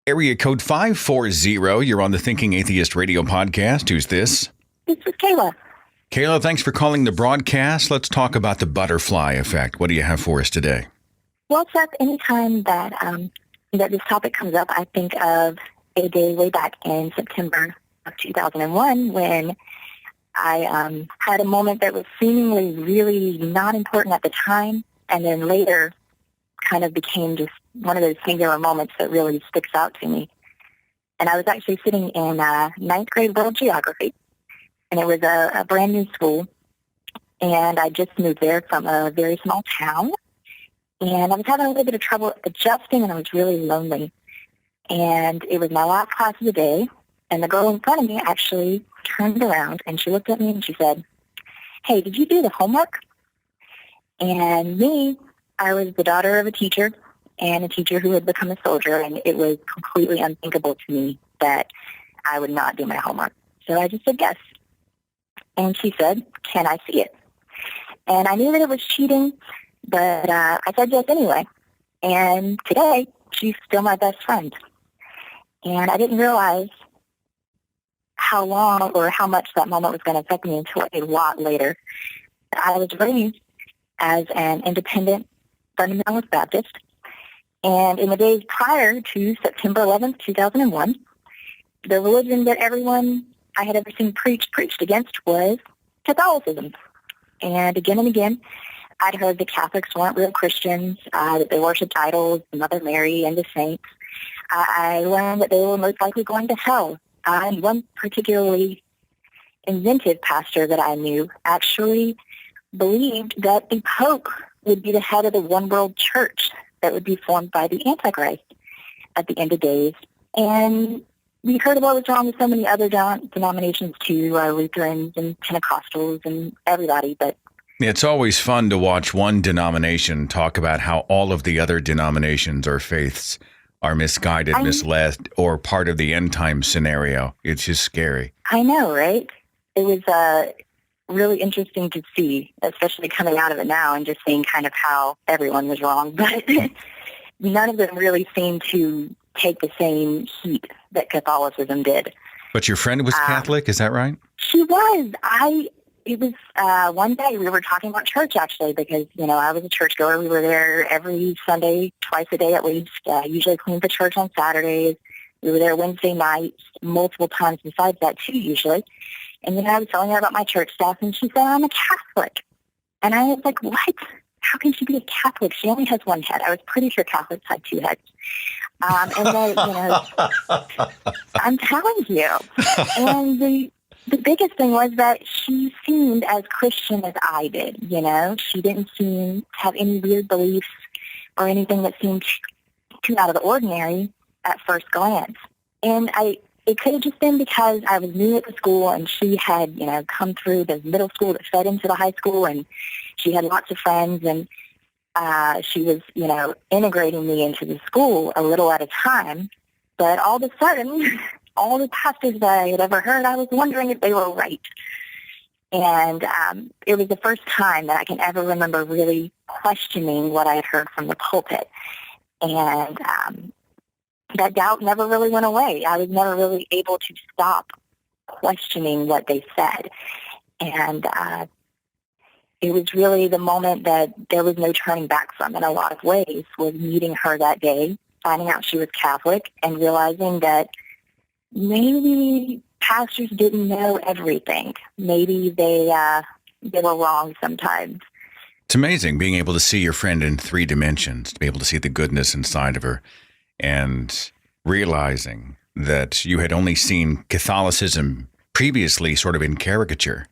Area code 540, you're on the Thinking Atheist radio podcast. Who's this? This is Kayla. Kayla, thanks for calling the broadcast. Let's talk about the butterfly effect. What do you have for us today? Well, Seth, anytime that this topic comes up, I think of a day way back in September of 2001 when I had a moment that was seemingly really not important at the time, and then later kind of became just one of those singular moments that really sticks out to me. And I was actually sitting in ninth grade world geography, and it was a brand new school, and I just moved there from a very small town, and I was having a little bit of trouble adjusting, and I was really lonely. And it was my last class of the day, and the girl in front of me actually turned around, and she looked at me, and she said, "Hey, did you do the homework?" And me, I was the daughter of a teacher, and a teacher who had become a soldier, and it was completely unthinkable to me that I would not do my homework. So I just said yes. And she said, "Can I see it?" And I knew that it was cheating, but I said yes anyway. And today, she's still my best friend. And I didn't realize how long or how much that moment was going to affect me until a lot later. I was raised as an independent fundamentalist Baptist, and in the days prior to September 11th, 2001, the religion that everyone I had ever seen preached against was Catholicism. And again, I'd heard that Catholics weren't real Christians, that they worshipped idols, Mother Mary, and the saints. I learned that they were most likely going to hell. And one particularly inventive pastor that I knew actually believed that the Pope would be the head of the one world church that would be formed by the Antichrist at the end of days. And we heard about what's wrong with so many other denominations too, Lutherans and Pentecostals and everybody. But it's always fun to watch one denomination talk about how all of the other denominations or faiths are misguided, misled, or part of the end time scenario. It's just scary. I know, right? It was really interesting to see, especially coming out of it now and just seeing kind of how everyone was wrong. But none of them really seemed to take the same heat that Catholicism did. But your friend was Catholic, is that right? She was. It was one day we were talking about church, actually, because, I was a churchgoer. We were there every Sunday, twice a day at least, usually cleaned the church on Saturdays. We were there Wednesday nights, multiple times besides that, too, usually. And then I was telling her about my church stuff, and she said, I'm a Catholic. And I was like, what? How can she be a Catholic? She only has one head. I was pretty sure Catholics had two heads. And then, I'm telling you. And the biggest thing was that she seemed as Christian as I did, She didn't seem to have any weird beliefs or anything that seemed too out of the ordinary at first glance. And it could have just been because I was new at the school and she had, come through the middle school that fed into the high school, and she had lots of friends, and she was, integrating me into the school a little at a time. But all of a sudden, all the pastors that I had ever heard, I was wondering if they were right. And it was the first time that I can ever remember really questioning what I had heard from the pulpit. And that doubt never really went away. I was never really able to stop questioning what they said. And it was really the moment that there was no turning back from in a lot of ways, was meeting her that day, finding out she was Catholic, and realizing that maybe pastors didn't know everything. Maybe they were wrong sometimes. It's amazing being able to see your friend in 3 dimensions, to be able to see the goodness inside of her, and realizing that you had only seen Catholicism previously sort of in caricature.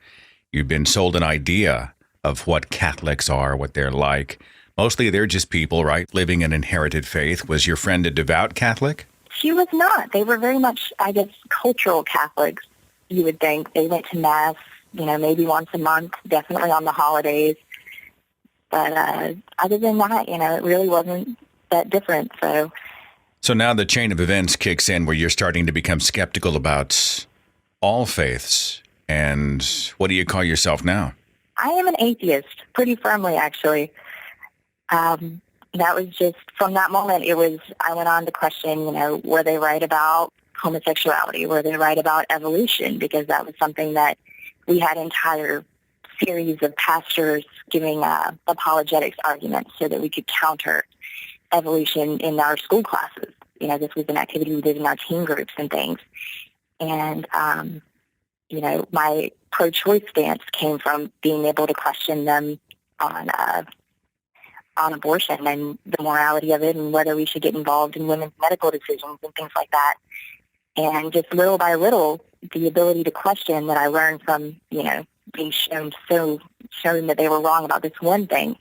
You'd been sold an idea of what Catholics are, what they're like. Mostly they're just people, right, living an inherited faith. Was your friend a devout Catholic? She was not. They were very much, I guess, cultural Catholics, you would think. They went to Mass, maybe once a month, definitely on the holidays. But other than that, it really wasn't that different. So now the chain of events kicks in where you're starting to become skeptical about all faiths. And what do you call yourself now? I am an atheist, pretty firmly, actually. That was just, from that moment, I went on to question, were they right about homosexuality? Were they right about evolution? Because that was something that we had entire series of pastors giving apologetics arguments so that we could counter evolution in our school classes. This was an activity we did in our teen groups and things. And, my pro-choice stance came from being able to question them on abortion and the morality of it, and whether we should get involved in women's medical decisions and things like that. And just little by little, the ability to question that I learned from, being shown that they were wrong about this one thing,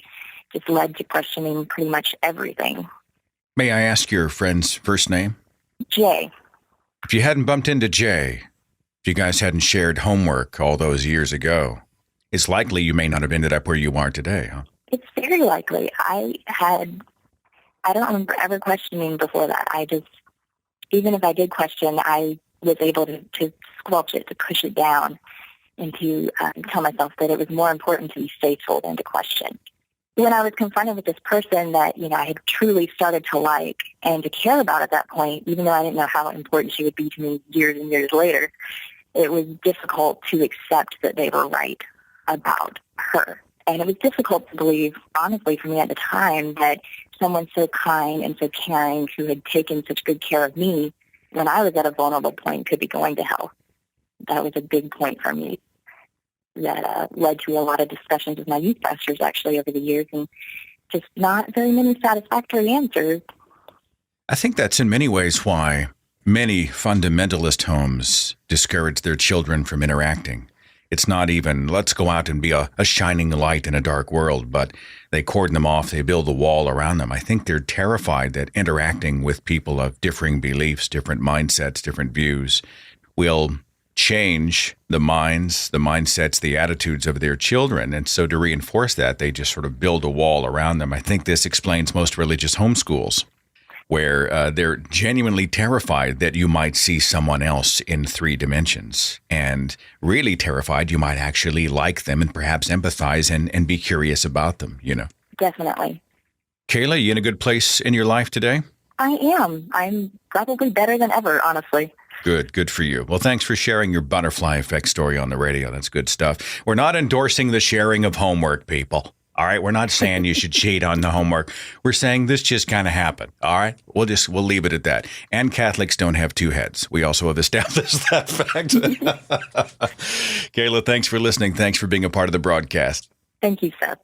just led to questioning pretty much everything. May I ask your friend's first name? Jay. If you hadn't bumped into Jay, if you guys hadn't shared homework all those years ago, it's likely you may not have ended up where you are today, huh? It's very likely. I don't remember ever questioning before that. Even if I did question, I was able to squelch it, to push it down, and to tell myself that it was more important to be faithful than to question. When I was confronted with this person that, I had truly started to like and to care about at that point, even though I didn't know how important she would be to me years and years later, it was difficult to accept that they were right about her. And it was difficult to believe, honestly, for me at the time, that someone so kind and so caring, who had taken such good care of me when I was at a vulnerable point, could be going to hell. That was a big point for me that led to a lot of discussions with my youth pastors, actually, over the years, and just not very many satisfactory answers. I think that's in many ways why many fundamentalist homes discourage their children from interacting. It's not even, let's go out and be a shining light in a dark world, but they cordon them off. They build a wall around them. I think they're terrified that interacting with people of differing beliefs, different mindsets, different views will change the minds, the mindsets, the attitudes of their children. And so to reinforce that, they just sort of build a wall around them. I think this explains most religious homeschools, where they're genuinely terrified that you might see someone else in 3 dimensions, and really terrified you might actually like them and perhaps empathize and be curious about them, you know. Definitely. Kayla, you in a good place in your life today? I am. I'm probably better than ever, honestly. Good for you. Well, thanks for sharing your butterfly effect story on the radio. That's good stuff. We're not endorsing the sharing of homework, people. All right, we're not saying you should cheat on the homework. We're saying this just kind of happened. All right, we'll leave it at that. And Catholics don't have 2 heads. We also have established that fact. Kayla, thanks for listening. Thanks for being a part of the broadcast. Thank you, Seth.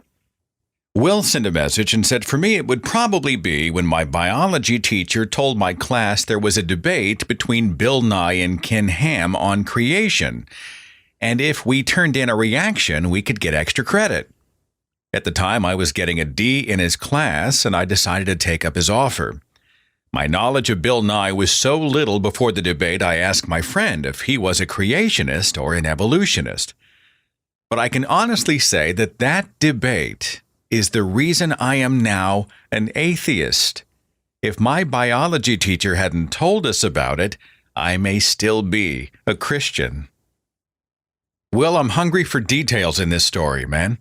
Will sent a message and said, for me, it would probably be when my biology teacher told my class there was a debate between Bill Nye and Ken Ham on creation. And if we turned in a reaction, we could get extra credit. At the time, I was getting a D in his class, and I decided to take up his offer. My knowledge of Bill Nye was so little before the debate, I asked my friend if he was a creationist or an evolutionist. But I can honestly say that that debate is the reason I am now an atheist. If my biology teacher hadn't told us about it, I may still be a Christian. Will, I'm hungry for details in this story, man.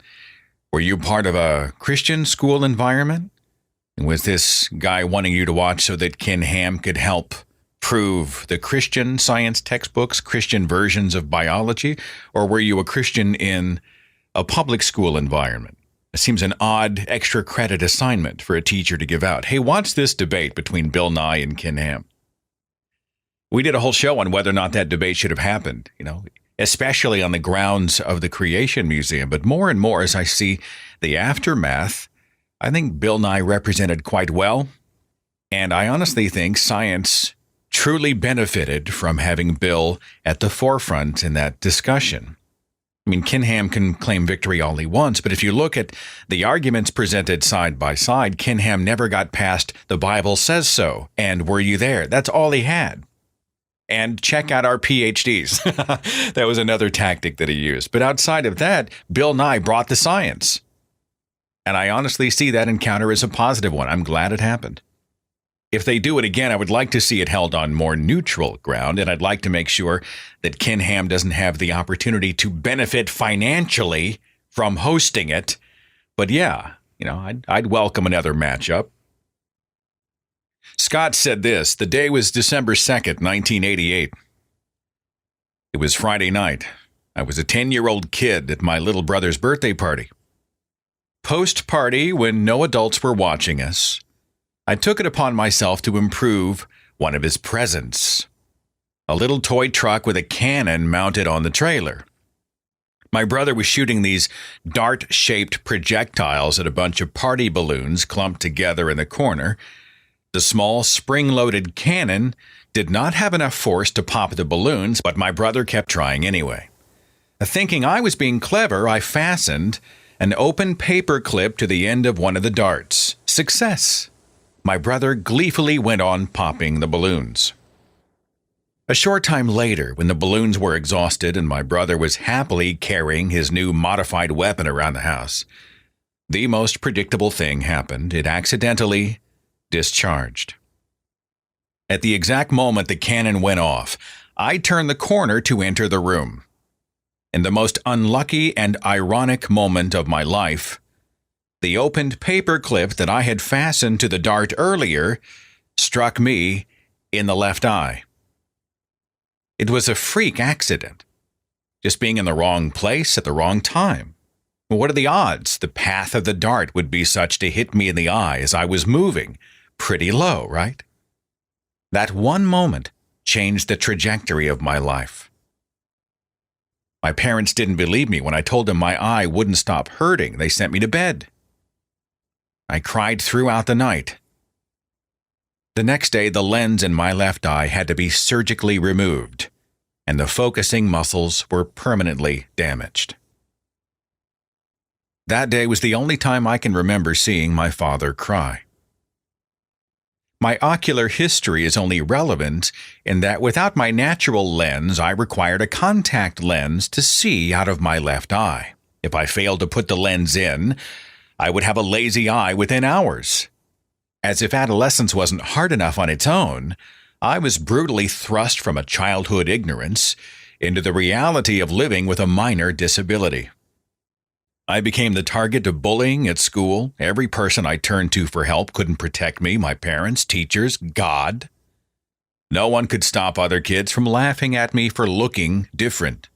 Were you part of a Christian school environment? And was this guy wanting you to watch so that Ken Ham could help prove the Christian science textbooks, Christian versions of biology? Or were you a Christian in a public school environment? It seems an odd extra credit assignment for a teacher to give out. Hey, watch this debate between Bill Nye and Ken Ham. We did a whole show on whether or not that debate should have happened, especially on the grounds of the Creation Museum. But more and more, as I see the aftermath, I think Bill Nye represented quite well. And I honestly think science truly benefited from having Bill at the forefront in that discussion. I mean, Ken Ham can claim victory all he wants, but if you look at the arguments presented side by side, Ken Ham never got past the Bible says so, and were you there? That's all he had. And check out our PhDs. That was another tactic that he used. But outside of that, Bill Nye brought the science. And I honestly see that encounter as a positive one. I'm glad it happened. If they do it again, I would like to see it held on more neutral ground, and I'd like to make sure that Ken Ham doesn't have the opportunity to benefit financially from hosting it. But yeah, I'd welcome another matchup. Scott said this: the day was December 2nd, 1988. It was Friday night. I was a 10-year-old kid at my little brother's birthday party. Post-party, when no adults were watching us, I took it upon myself to improve one of his presents, a little toy truck with a cannon mounted on the trailer. My brother was shooting these dart-shaped projectiles at a bunch of party balloons clumped together in the corner. The small spring-loaded cannon did not have enough force to pop the balloons, but my brother kept trying anyway. Thinking I was being clever, I fastened an open paper clip to the end of one of the darts. Success! My brother gleefully went on popping the balloons. A short time later, when the balloons were exhausted and my brother was happily carrying his new modified weapon around the house, the most predictable thing happened. It accidentally discharged. At the exact moment the cannon went off, I turned the corner to enter the room. In the most unlucky and ironic moment of my life, the opened paper clip that I had fastened to the dart earlier struck me in the left eye. It was a freak accident, just being in the wrong place at the wrong time. What are the odds the path of the dart would be such to hit me in the eye as I was moving? Pretty low, right? That one moment changed the trajectory of my life. My parents didn't believe me when I told them my eye wouldn't stop hurting. They sent me to bed. I cried throughout the night. The next day, the lens in my left eye had to be surgically removed. and the focusing muscles were permanently damaged. That day was the only time I can remember seeing my father cry. My ocular history is only relevant in that without my natural lens, I required a contact lens to see out of my left eye. If I failed to put the lens in, I would have a lazy eye within hours. As if adolescence wasn't hard enough on its own, I was brutally thrust from a childhood ignorance into the reality of living with a minor disability. I became the target of bullying at school. Every person I turned to for help couldn't protect me, my parents, teachers, God. No one could stop other kids from laughing at me for looking different,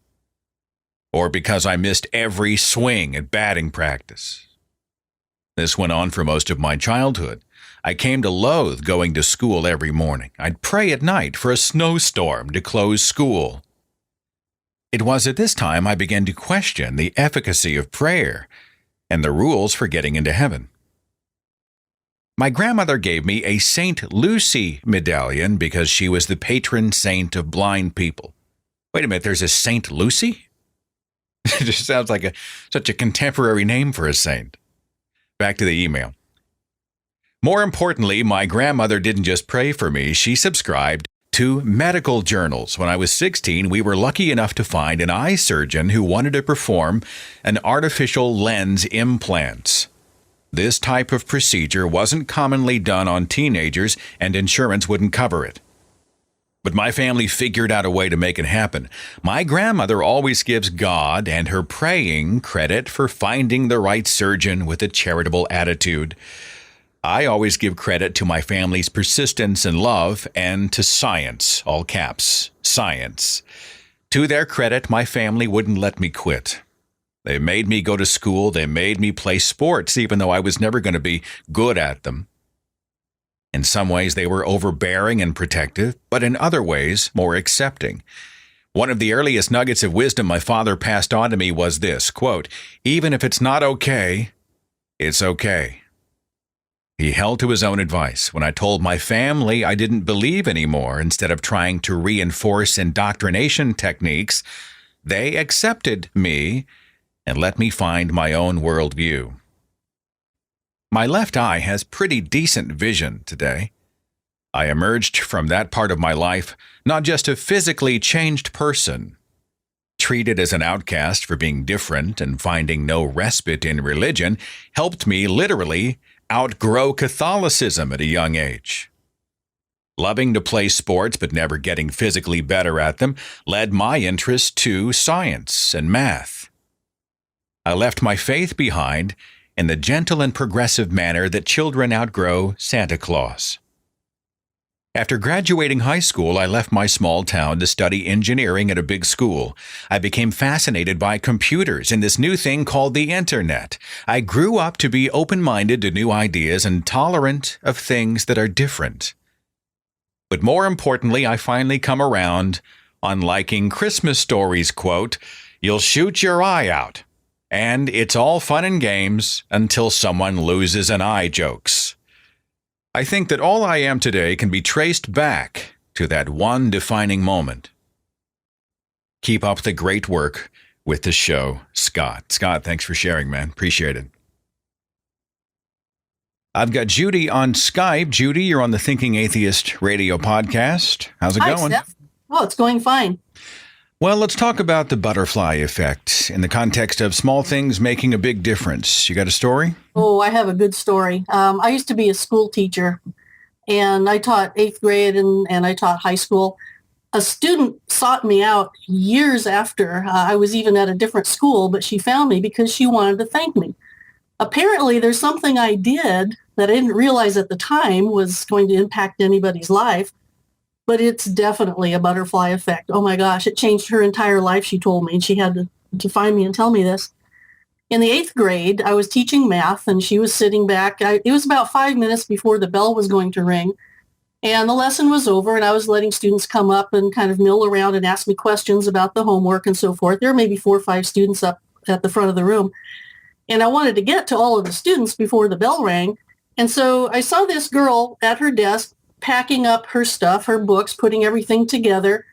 or because I missed every swing at batting practice. This went on for most of my childhood. I came to loathe going to school every morning. I'd pray at night for a snowstorm to close school. It was at this time I began to question the efficacy of prayer and the rules for getting into heaven. My grandmother gave me a St. Lucy medallion because she was the patron saint of blind people. Wait a minute, there's a St. Lucy? It just sounds like such a contemporary name for a saint. Back to the email. More importantly, my grandmother didn't just pray for me, she subscribed to medical journals. When I was 16, we were lucky enough to find an eye surgeon who wanted to perform an artificial lens implant. This type of procedure wasn't commonly done on teenagers, and insurance wouldn't cover it. But my family figured out a way to make it happen. My grandmother always gives God and her praying credit for finding the right surgeon with a charitable attitude. I always give credit to my family's persistence and love, and to science, all caps, science. To their credit, my family wouldn't let me quit. They made me go to school. They made me play sports, even though I was never going to be good at them. In some ways, they were overbearing and protective, but in other ways, more accepting. One of the earliest nuggets of wisdom my father passed on to me was this, quote, "Even if it's not okay, it's okay." He held to his own advice. When I told my family I didn't believe anymore, instead of trying to reinforce indoctrination techniques, they accepted me and let me find my own worldview. My left eye has pretty decent vision today. I emerged from that part of my life not just a physically changed person, treated as an outcast for being different and finding no respite in religion, helped me literally outgrow Catholicism at a young age. Loving to play sports but never getting physically better at them led my interest to science and math. I left my faith behind in the gentle and progressive manner that children outgrow Santa Claus. After graduating high school, I left my small town to study engineering at a big school. I became fascinated by computers and this new thing called the internet. I grew up to be open-minded to new ideas and tolerant of things that are different. But more importantly, I finally come around on liking Christmas stories, quote, "You'll shoot your eye out, and it's all fun and games until someone loses an eye" jokes. I think that all I am today can be traced back to that one defining moment. Keep up the great work with the show, Scott. Scott, thanks for sharing, man. Appreciate it. I've got Judy on Skype. Judy, you're on the Thinking Atheist radio podcast. How's it going? Steph. Oh, it's going fine. Well, let's talk about the butterfly effect in the context of small things making a big difference. You got a story? Oh, I have a good story. I used to be a school teacher, and I taught 8th grade and I taught high school. A student sought me out years after. I was even at a different school, but she found me because she wanted to thank me. Apparently, there's something I did that I didn't realize at the time was going to impact anybody's life. But it's definitely a butterfly effect. Oh my gosh, it changed her entire life, she told me, and she had to find me and tell me this. In the 8th grade, I was teaching math, and she was sitting back. It was about 5 minutes before the bell was going to ring, and the lesson was over, and I was letting students come up and kind of mill around and ask me questions about the homework and so forth. There were maybe 4 or 5 students up at the front of the room, and I wanted to get to all of the students before the bell rang, and so I saw this girl at her desk packing up her stuff, her books, putting everything together.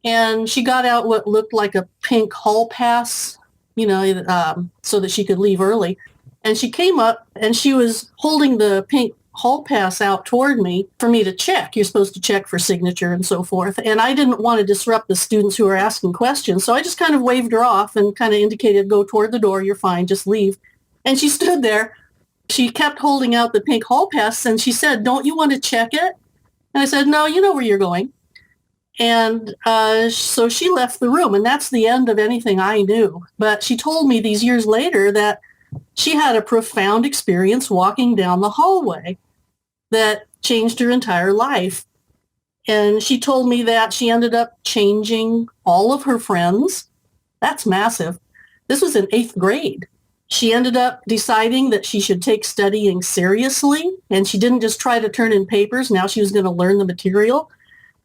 And she got out what looked like a pink hall pass, so that she could leave early. And she came up and she was holding the pink hall pass out toward me for me to check. You're supposed to check for signature and so forth. And I didn't want to disrupt the students who were asking questions. So I just kind of waved her off and kind of indicated, go toward the door. You're fine. Just leave. And she stood there. She kept holding out the pink hall pass and she said, don't you want to check it? And I said, no, you know where you're going. And so she left the room, and that's the end of anything I knew. But she told me these years later that she had a profound experience walking down the hallway that changed her entire life. And she told me that she ended up changing all of her friends. That's massive. This was in 8th grade. She ended up deciding that she should take studying seriously, and she didn't just try to turn in papers. Now she was going to learn the material.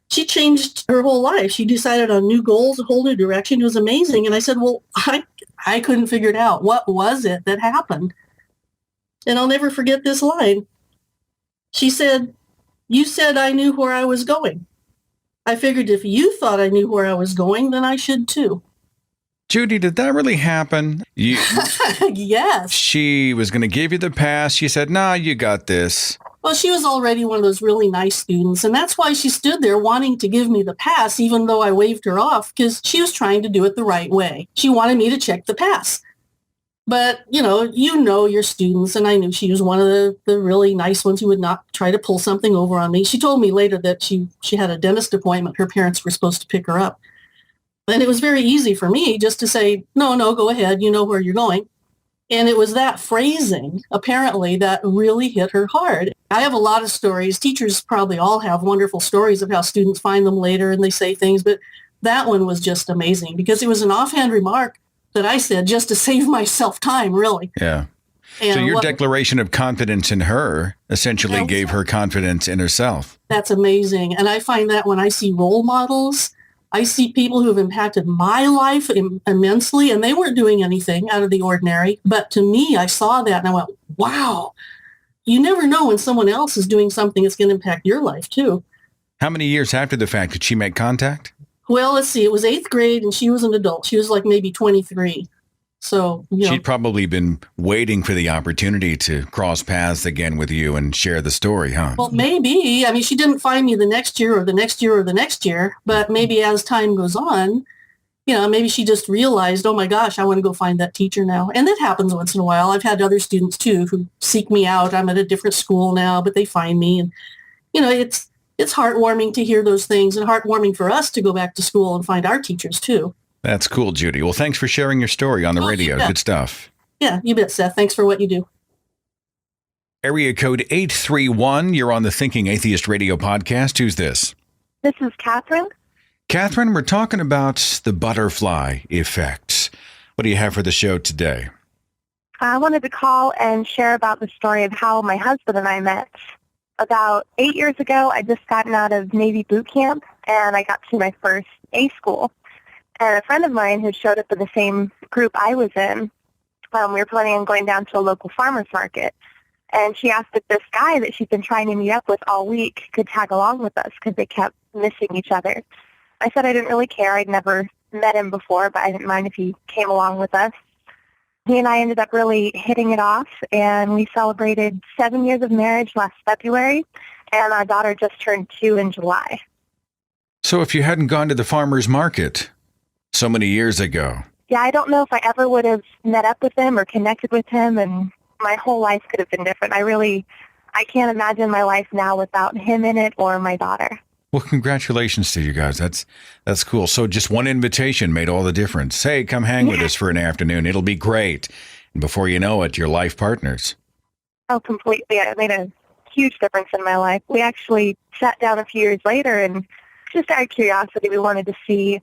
She changed her whole life. She decided on new goals, a whole new direction. It was amazing. And I said, well, I couldn't figure it out. What was it that happened? And I'll never forget this line. She said, you said I knew where I was going. I figured if you thought I knew where I was going, then I should too. Judy, did that really happen? Yes. She was going to give you the pass. She said, nah, you got this. Well, she was already one of those really nice students, and that's why she stood there wanting to give me the pass, even though I waved her off, because she was trying to do it the right way. She wanted me to check the pass. But, you know your students, and I knew she was one of the really nice ones who would not try to pull something over on me. She told me later that she had a dentist appointment. Her parents were supposed to pick her up. And it was very easy for me just to say, no, go ahead. You know where you're going. And it was that phrasing, apparently, that really hit her hard. I have a lot of stories. Teachers probably all have wonderful stories of how students find them later and they say things. But that one was just amazing because it was an offhand remark that I said just to save myself time, really. Yeah. And so your declaration of confidence in her essentially gave her confidence in herself. That's amazing. And I find that when I see role models, I see people who have impacted my life immensely, and they weren't doing anything out of the ordinary. But to me, I saw that and I went, wow, you never know when someone else is doing something that's going to impact your life too. How many years after the fact did she make contact? Well, let's see. It was 8th grade and she was an adult. She was like maybe 23. So, she'd probably been waiting for the opportunity to cross paths again with you and share the story, huh? Well, maybe. I mean, she didn't find me the next year or the next year or the next year, but maybe as time goes on, maybe she just realized, oh my gosh, I want to go find that teacher now. And that happens once in a while. I've had other students too who seek me out. I'm at a different school now, but they find me. And, it's heartwarming to hear those things and heartwarming for us to go back to school and find our teachers too. That's cool, Judy. Well, thanks for sharing your story on the radio. Good stuff. Yeah, you bet, Seth. Thanks for what you do. Area code 831. You're on the Thinking Atheist Radio podcast. Who's this? This is Catherine. Catherine, we're talking about the butterfly effect. What do you have for the show today? I wanted to call and share about the story of how my husband and I met. About 8 years ago, I'd just gotten out of Navy boot camp, and I got to my first A school. And a friend of mine who showed up in the same group I was in, we were planning on going down to a local farmer's market. And she asked if this guy that she'd been trying to meet up with all week could tag along with us because they kept missing each other. I said I didn't really care. I'd never met him before, but I didn't mind if he came along with us. He and I ended up really hitting it off, and we celebrated 7 years of marriage last February, and our daughter just turned 2 in July. So if you hadn't gone to the farmer's market so many years ago. Yeah, I don't know if I ever would have met up with him or connected with him, and my whole life could have been different. I can't imagine my life now without him in it or my daughter. Well, congratulations to you guys. That's cool. So just one invitation made all the difference. Hey, come hang with us for an afternoon. It'll be great. And before you know it, you're life partners. Oh, completely. It made a huge difference in my life. We actually sat down a few years later, and just out of curiosity, we wanted to see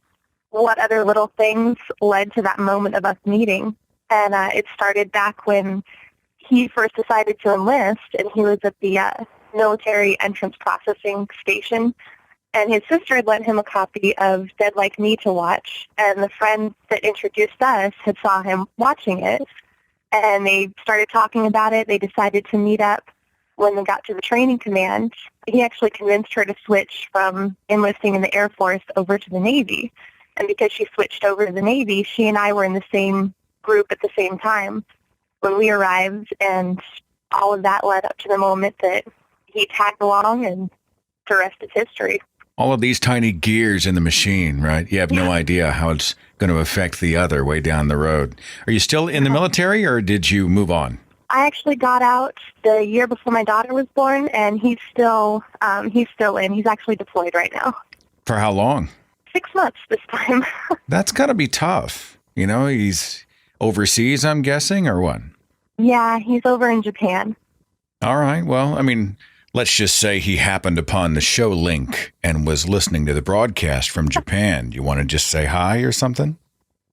what other little things led to that moment of us meeting. And it started back when he first decided to enlist, and he was at the military entrance processing station. And his sister had lent him a copy of Dead Like Me to watch, and the friend that introduced us had saw him watching it, and they started talking about it. They decided to meet up when they got to the training command, he actually convinced her to switch from enlisting in the Air Force over to the Navy. And because she switched over to the Navy, she and I were in the same group at the same time when we arrived, and all of that led up to the moment that he tagged along, and the rest is history. All of these tiny gears in the machine, right? You have no idea how it's going to affect the other way down the road. Are you still in the military, or did you move on? I actually got out the year before my daughter was born, and he's still in. He's actually deployed right now. For how long? 6 months this time. That's got to be tough. You know, he's overseas, I'm guessing, or what? Yeah, he's over in Japan. All right. Well, I mean, let's just say he happened upon the show link and was listening to the broadcast from Japan. You want to just say hi or something?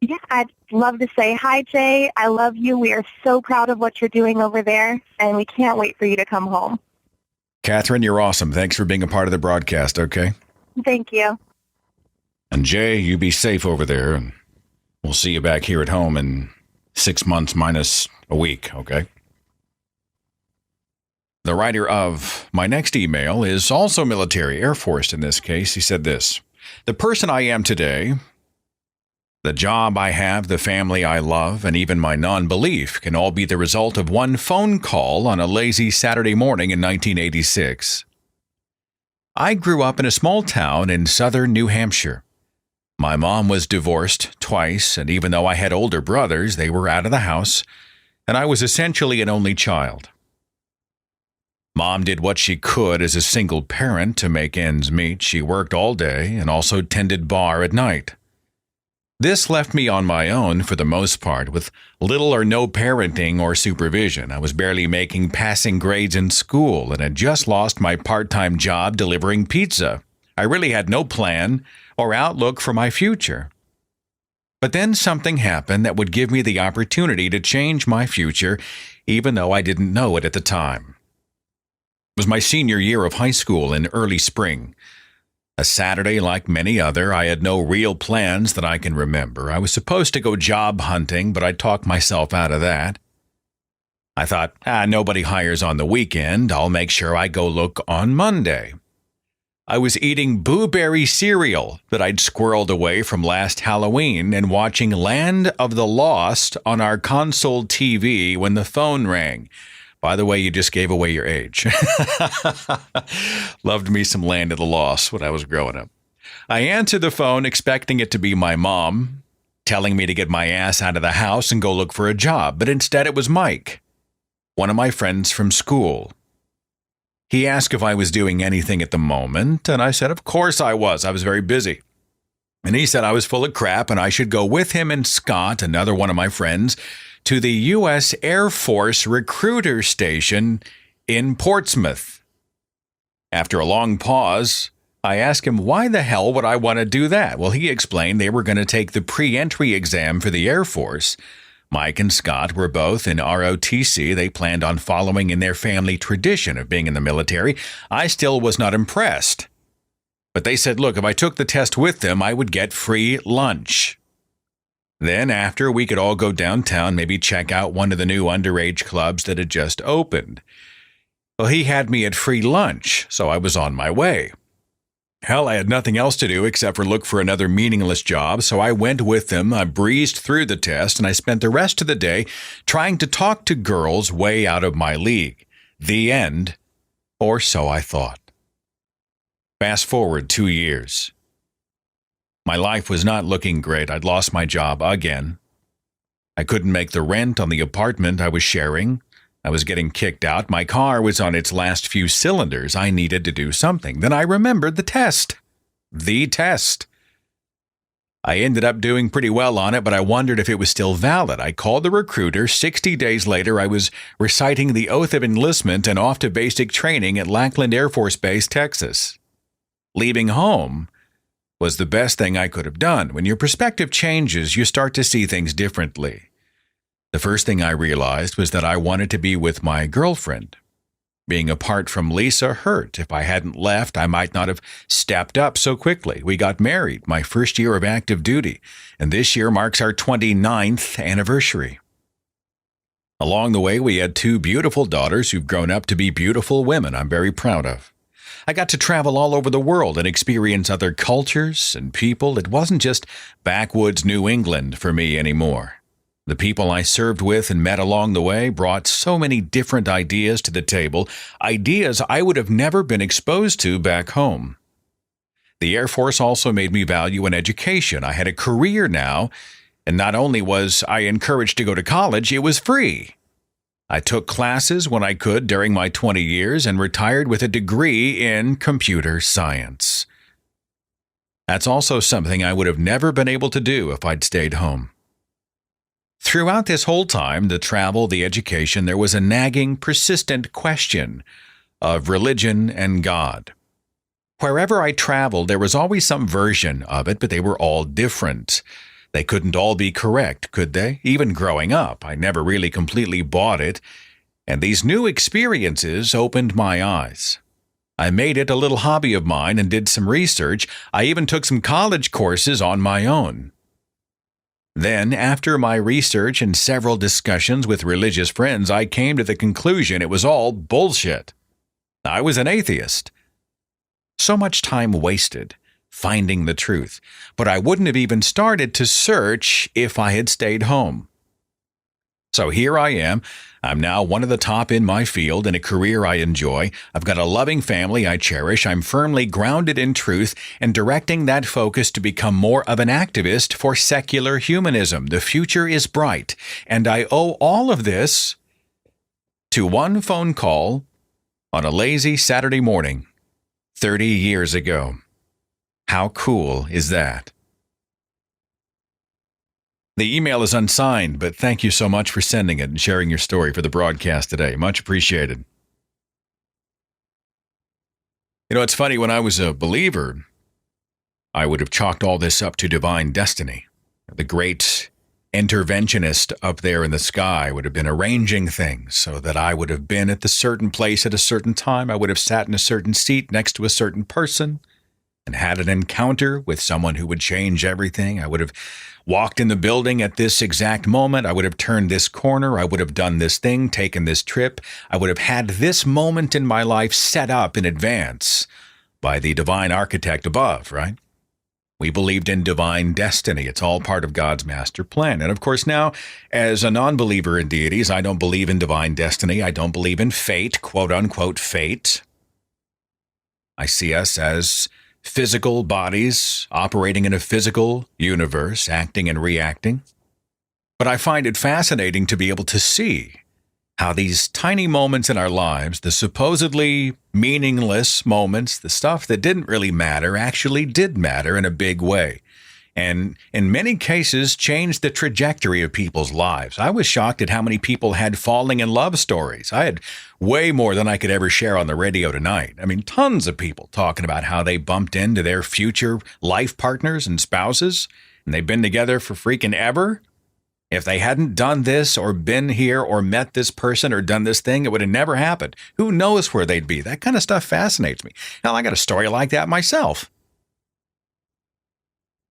Yeah, I'd love to say hi, Jay. I love you. We are so proud of what you're doing over there, and we can't wait for you to come home. Catherine, you're awesome. Thanks for being a part of the broadcast, okay? Thank you. And Jay, you be safe over there, and we'll see you back here at home in 6 months minus a week, okay? The writer of my next email is also military, Air Force in this case. He said this: "The person I am today, the job I have, the family I love, and even my non-belief can all be the result of one phone call on a lazy Saturday morning in 1986. I grew up in a small town in southern New Hampshire. My mom was divorced twice, and even though I had older brothers, they were out of the house, and I was essentially an only child. Mom did what she could as a single parent to make ends meet. She worked all day and also tended bar at night. This left me on my own for the most part, with little or no parenting or supervision. I was barely making passing grades in school and had just lost my part-time job delivering pizza. I really had no plan or outlook for my future. But then something happened that would give me the opportunity to change my future, even though I didn't know it at the time. It was my senior year of high school in early spring. A Saturday like many other, I had no real plans that I can remember. I was supposed to go job hunting, but I talked myself out of that. I thought, nobody hires on the weekend. I'll make sure I go look on Monday. I was eating blueberry cereal that I'd squirreled away from last Halloween and watching Land of the Lost on our console TV when the phone rang. By the way, you just gave away your age. Loved me some Land of the Lost when I was growing up. I answered the phone expecting it to be my mom, telling me to get my ass out of the house and go look for a job, but instead it was Mike, one of my friends from school. He asked if I was doing anything at the moment, and I said, of course I was. I was very busy. And he said I was full of crap and I should go with him and Scott, another one of my friends, to the U.S. Air Force recruiter station in Portsmouth. After a long pause, I asked him why the hell would I want to do that? Well, he explained they were going to take the pre-entry exam for the Air Force. Mike and Scott were both in ROTC. They planned on following in their family tradition of being in the military. I still was not impressed. But they said, look, if I took the test with them, I would get free lunch. Then after, we could all go downtown, maybe check out one of the new underage clubs that had just opened. Well, he had me at free lunch, so I was on my way. Hell, I had nothing else to do except for look for another meaningless job, so I went with them. I breezed through the test, and I spent the rest of the day trying to talk to girls way out of my league. The end, or so I thought. Fast forward 2 years. My life was not looking great. I'd lost my job again. I couldn't make the rent on the apartment I was sharing. I was getting kicked out. My car was on its last few cylinders. I needed to do something. Then I remembered the test. The test. I ended up doing pretty well on it, but I wondered if it was still valid. I called the recruiter. 60 days later, I was reciting the oath of enlistment and off to basic training at Lackland Air Force Base, Texas. Leaving home was the best thing I could have done. When your perspective changes, you start to see things differently. The first thing I realized was that I wanted to be with my girlfriend. Being apart from Lisa hurt. If I hadn't left, I might not have stepped up so quickly. We got married, my first year of active duty, and this year marks our 29th anniversary. Along the way, we had 2 beautiful daughters who've grown up to be beautiful women I'm very proud of. I got to travel all over the world and experience other cultures and people. It wasn't just backwoods New England for me anymore. The people I served with and met along the way brought so many different ideas to the table, ideas I would have never been exposed to back home. The Air Force also made me value an education. I had a career now, and not only was I encouraged to go to college, it was free. I took classes when I could during my 20 years and retired with a degree in computer science. That's also something I would have never been able to do if I'd stayed home. Throughout this whole time, the travel, the education, there was a nagging, persistent question of religion and God. Wherever I traveled, there was always some version of it, but they were all different. They couldn't all be correct, could they? Even growing up, I never really completely bought it, and these new experiences opened my eyes. I made it a little hobby of mine and did some research. I even took some college courses on my own. Then, after my research and several discussions with religious friends, I came to the conclusion it was all bullshit. I was an atheist. So much time wasted finding the truth, but I wouldn't have even started to search if I had stayed home. So here I am. I'm now one of the top in my field in a career I enjoy. I've got a loving family I cherish. I'm firmly grounded in truth and directing that focus to become more of an activist for secular humanism. The future is bright, and I owe all of this to one phone call on a lazy Saturday morning 30 years ago. How cool is that? The email is unsigned, but thank you so much for sending it and sharing your story for the broadcast today. Much appreciated. You know, it's funny, when I was a believer, I would have chalked all this up to divine destiny. The great interventionist up there in the sky would have been arranging things so that I would have been at the certain place at a certain time. I would have sat in a certain seat next to a certain person and had an encounter with someone who would change everything. I would have walked in the building at this exact moment. I would have turned this corner. I would have done this thing, taken this trip. I would have had this moment in my life set up in advance by the divine architect above, right? We believed in divine destiny. It's all part of God's master plan. And of course now, as a non-believer in deities, I don't believe in divine destiny. I don't believe in fate, quote-unquote fate. I see us as physical bodies operating in a physical universe, acting and reacting. But I find it fascinating to be able to see how these tiny moments in our lives, the supposedly meaningless moments, the stuff that didn't really matter, actually did matter in a big way. And in many cases, changed the trajectory of people's lives. I was shocked at how many people had falling in love stories. I had way more than I could ever share on the radio tonight. I mean, tons of people talking about how they bumped into their future life partners and spouses, and they've been together for freaking ever. If they hadn't done this or been here or met this person or done this thing, it would have never happened. Who knows where they'd be? That kind of stuff fascinates me. Hell, I got a story like that myself.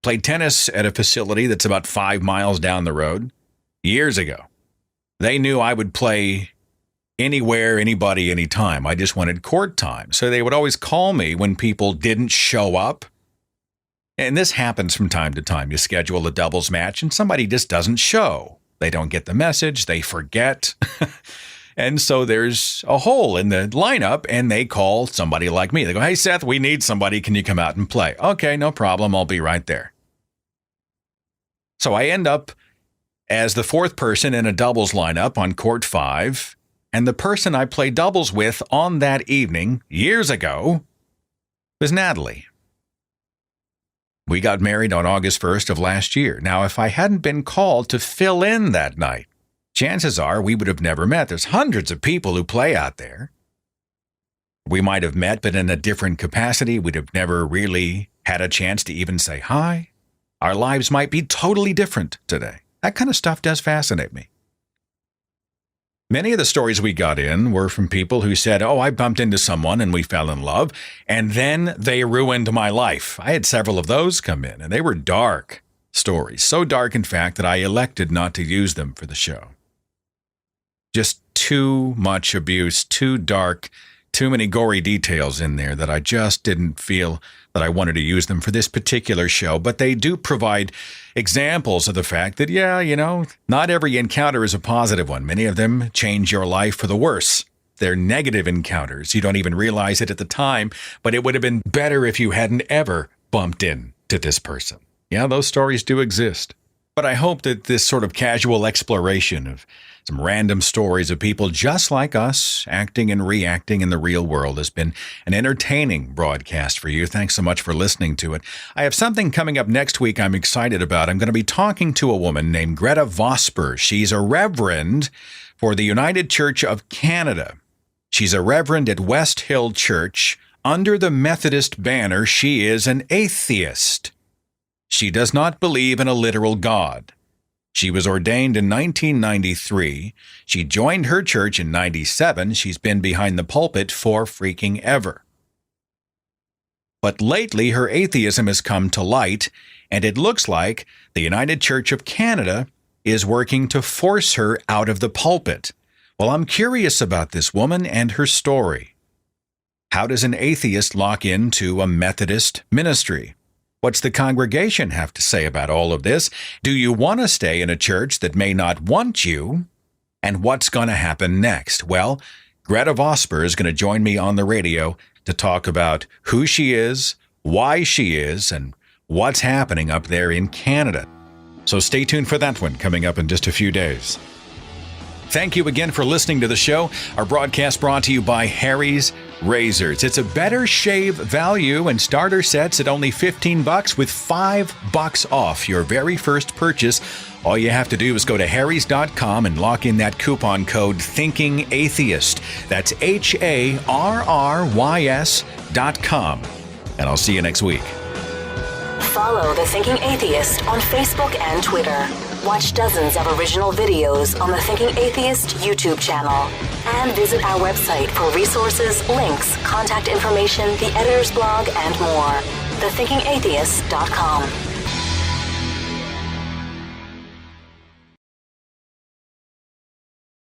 Played tennis at a facility that's about 5 miles down the road years ago. They knew I would play anywhere, anybody, anytime. I just wanted court time. So they would always call me when people didn't show up. And this happens from time to time. You schedule a doubles match and somebody just doesn't show. They don't get the message. They forget. And so there's a hole in the lineup, and they call somebody like me. They go, "Hey, Seth, we need somebody. Can you come out and play?" "Okay, no problem. I'll be right there." So I end up as the 4th person in a doubles lineup on court 5, and the person I played doubles with on that evening, years ago, was Natalie. We got married on August 1st of last year. Now, if I hadn't been called to fill in that night, chances are we would have never met. There's hundreds of people who play out there. We might have met, but in a different capacity. We'd have never really had a chance to even say hi. Our lives might be totally different today. That kind of stuff does fascinate me. Many of the stories we got in were from people who said, "Oh, I bumped into someone and we fell in love, and then they ruined my life." I had several of those come in, and they were dark stories. So dark, in fact, that I elected not to use them for the show. Just too much abuse, too dark, too many gory details in there that I just didn't feel that I wanted to use them for this particular show. But they do provide examples of the fact that, not every encounter is a positive one. Many of them change your life for the worse. They're negative encounters. You don't even realize it at the time, but it would have been better if you hadn't ever bumped into this person. Yeah, those stories do exist. But I hope that this sort of casual exploration of some random stories of people just like us acting and reacting in the real world has been an entertaining broadcast for you. Thanks so much for listening to it. I have something coming up next week I'm excited about. I'm going to be talking to a woman named Greta Vosper. She's a reverend for the United Church of Canada. She's a reverend at West Hill Church. Under the Methodist banner, she is an atheist. She does not believe in a literal God. She was ordained in 1993. She joined her church in 97. She's been behind the pulpit for freaking ever. But lately, her atheism has come to light, and it looks like the United Church of Canada is working to force her out of the pulpit. Well, I'm curious about this woman and her story. How does an atheist lock into a Methodist ministry? What's the congregation have to say about all of this? Do you want to stay in a church that may not want you? And what's going to happen next? Well, Greta Vosper is going to join me on the radio to talk about who she is, why she is, and what's happening up there in Canada. So stay tuned for that one coming up in just a few days. Thank you again for listening to the show. Our broadcast brought to you by Harry's Razors. It's a better shave value and starter sets at only $15 with $5 off your very first purchase. All you have to do is go to harrys.com and lock in that coupon code Thinking Atheist. That's HARRYS.com. And I'll see you next week. Follow The Thinking Atheist on Facebook and Twitter. Watch dozens of original videos on the Thinking Atheist YouTube channel. And visit our website for resources, links, contact information, the editor's blog, and more. thethinkingatheist.com.